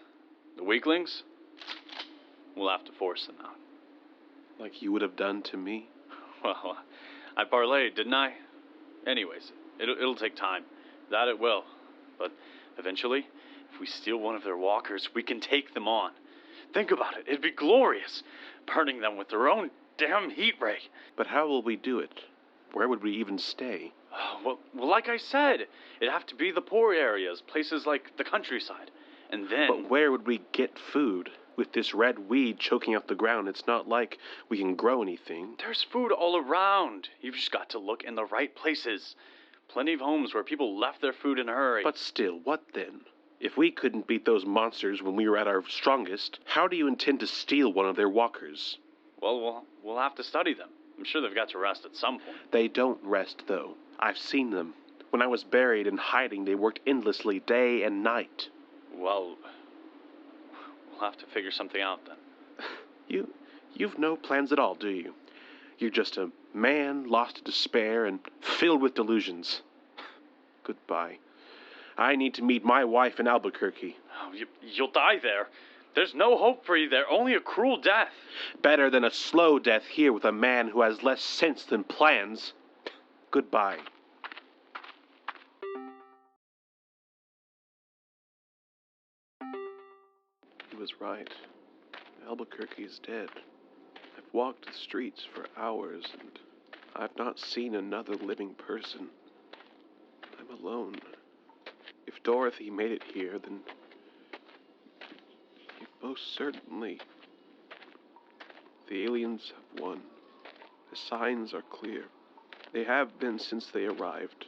The weaklings, we'll have to force them out. Like you would have done to me? Well, I parlayed, didn't I? Anyways, it'll take time. That it will. But eventually, if we steal one of their walkers, we can take them on. Think about it. It'd be glorious. Burning them with their own damn heat ray. But how will we do it? Where would we even stay? Well, like I said, it'd have to be the poor areas, places like the countryside. And then... But where would we get food? With this red weed choking out the ground, it's not like we can grow anything. There's food all around. You've just got to look in the right places. Plenty of homes where people left their food in a hurry. But still, what then? If we couldn't beat those monsters when we were at our strongest, how do you intend to steal one of their walkers? Well, we'll have to study them. I'm sure they've got to rest at some point. They don't rest, though. I've seen them. When I was buried and hiding, they worked endlessly, day and night. Well, we'll have to figure something out, then. You've no plans at all, do you? You're just a man lost to despair and filled with delusions. Goodbye. I need to meet my wife in Albuquerque. Oh, you'll die there. There's no hope for you there, only a cruel death. Better than a slow death here with a man who has less sense than plans. Goodbye. He was right. Albuquerque is dead. I've walked the streets for hours, and I've not seen another living person. I'm alone. If Dorothy made it here, then most certainly the aliens have won. The signs are clear. They have been since they arrived.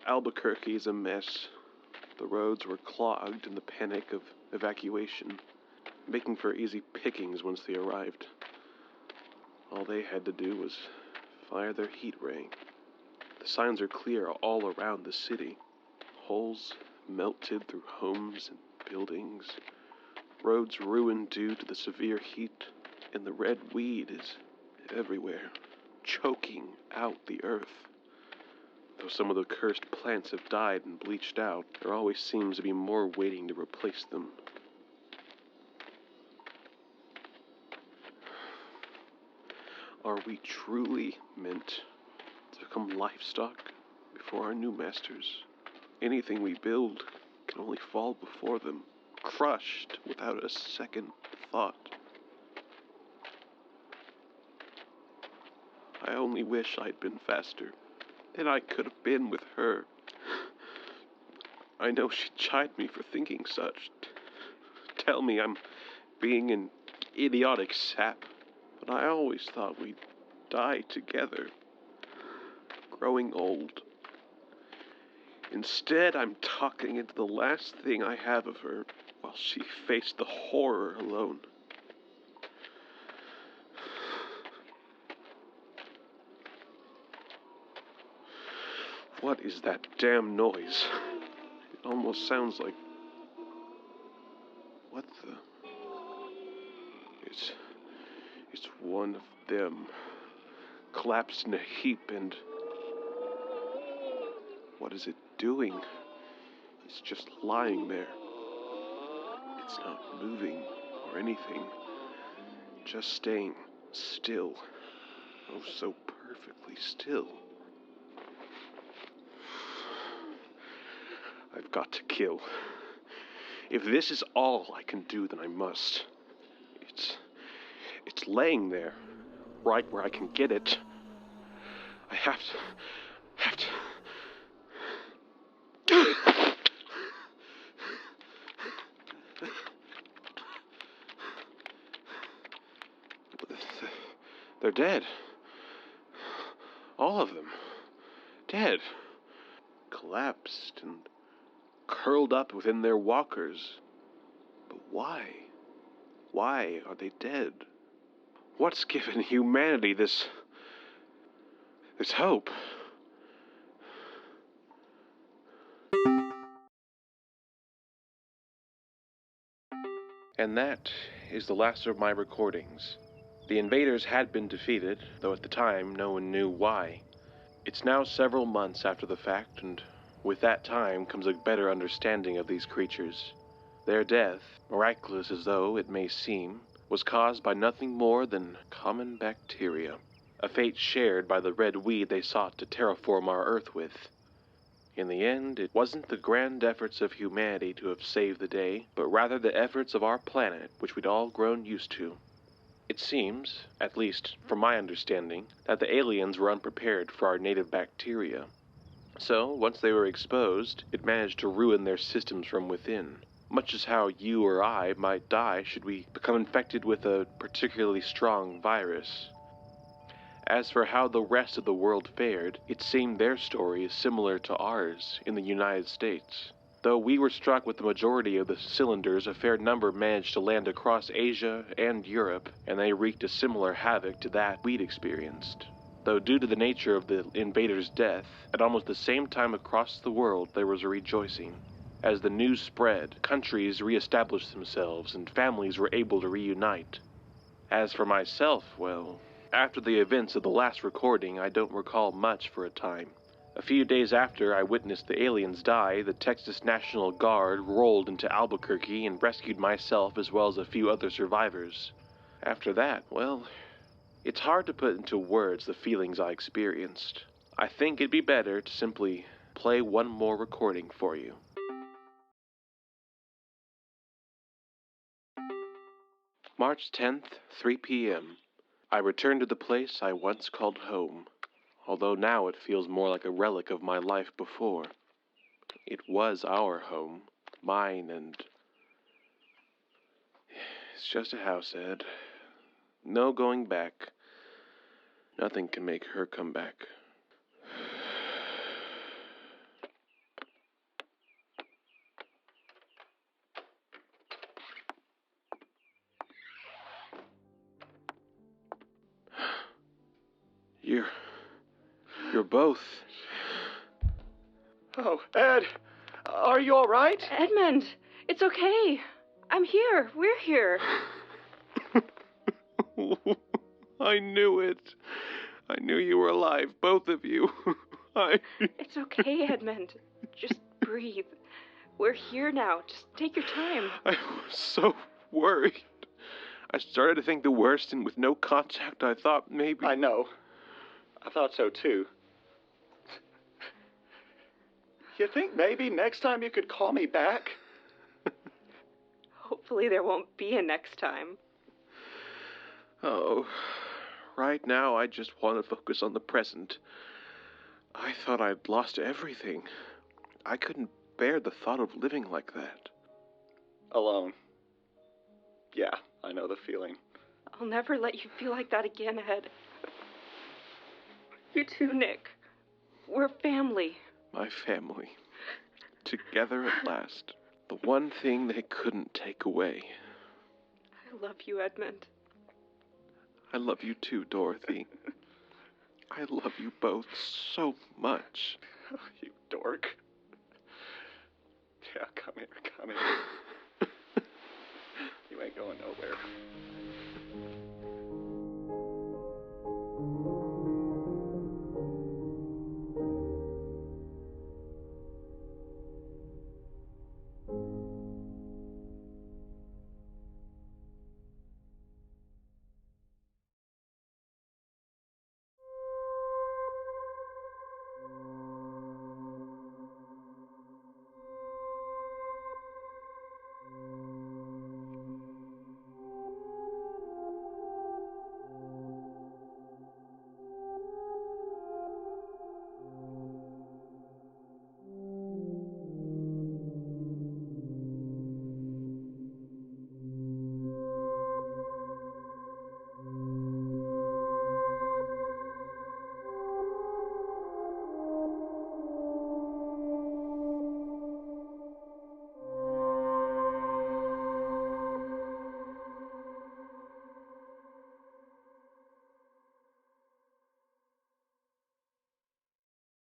Albuquerque is a mess. The roads were clogged in the panic of evacuation, making for easy pickings once they arrived. All they had to do was fire their heat ray. The signs are clear all around the city. Holes melted through homes and buildings. Roads ruined due to the severe heat, and the red weed is everywhere, choking out the earth. Though some of the cursed plants have died and bleached out, there always seems to be more waiting to replace them. Are we truly meant to become livestock before our new masters? Anything we build can only fall before them, crushed without a second thought. I only wish I'd been faster. Then I could have been with her. I know she'd chide me for thinking such. Tell me I'm being an idiotic sap. But I always thought we'd die together, growing old. Instead, I'm talking into the last thing I have of her, while she faced the horror alone. What is that damn noise? It almost sounds like... What the... It's one of them, collapsed in a heap, and... What is it doing? It's just lying there. It's not moving or anything, just staying still. Oh, so perfectly still. I've got to kill. If this is all I can do, then I must. It's laying there, right where I can get it. I have to... They're dead. All of them. Dead. Collapsed and curled up within their walkers. But why? Why are they dead? What's given humanity this hope? And that is the last of my recordings. The invaders had been defeated, though at the time no one knew why. It's now several months after the fact, and with that time comes a better understanding of these creatures. Their death, miraculous as though it may seem, was caused by nothing more than common bacteria, a fate shared by the red weed they sought to terraform our Earth with. In the end, it wasn't the grand efforts of humanity to have saved the day, but rather the efforts of our planet, which we'd all grown used to. It seems, at least from my understanding, that the aliens were unprepared for our native bacteria. So, once they were exposed, it managed to ruin their systems from within, much as how you or I might die should we become infected with a particularly strong virus. As for how the rest of the world fared, it seemed their story is similar to ours in the United States. Though we were struck with the majority of the cylinders, a fair number managed to land across Asia and Europe, and they wreaked a similar havoc to that we'd experienced. Though due to the nature of the invaders' death, at almost the same time across the world there was a rejoicing. As the news spread, countries re-established themselves and families were able to reunite. As for myself, well, after the events of the last recording, I don't recall much for a time. A few days after I witnessed the aliens die, the Texas National Guard rolled into Albuquerque and rescued myself as well as a few other survivors. After that, well, it's hard to put into words the feelings I experienced. I think it'd be better to simply play one more recording for you. March 10th, 3 p.m. I returned to the place I once called home, although now it feels more like a relic of my life before. It was our home, mine, and... It's just a house, Ed. No going back. Nothing can make her come back. You're both. Oh, Ed, are you all right? Edmond, it's okay. I'm here. We're here. I knew it. I knew you were alive, both of you. It's okay, Edmond. Just breathe. We're here now. Just take your time. I was so worried. I started to think the worst, and with no contact, I thought maybe... I know. I thought so, too. You think maybe next time you could call me back? Hopefully there won't be a next time. Oh, right now I just want to focus on the present. I thought I'd lost everything. I couldn't bear the thought of living like that. Alone. Yeah, I know the feeling. I'll never let you feel like that again, Ed. You too, Nick. We're family. My family. Together at last. The one thing they couldn't take away. I love you, Edmond. I love you too, Dorothy. I love you both so much. Oh, you dork.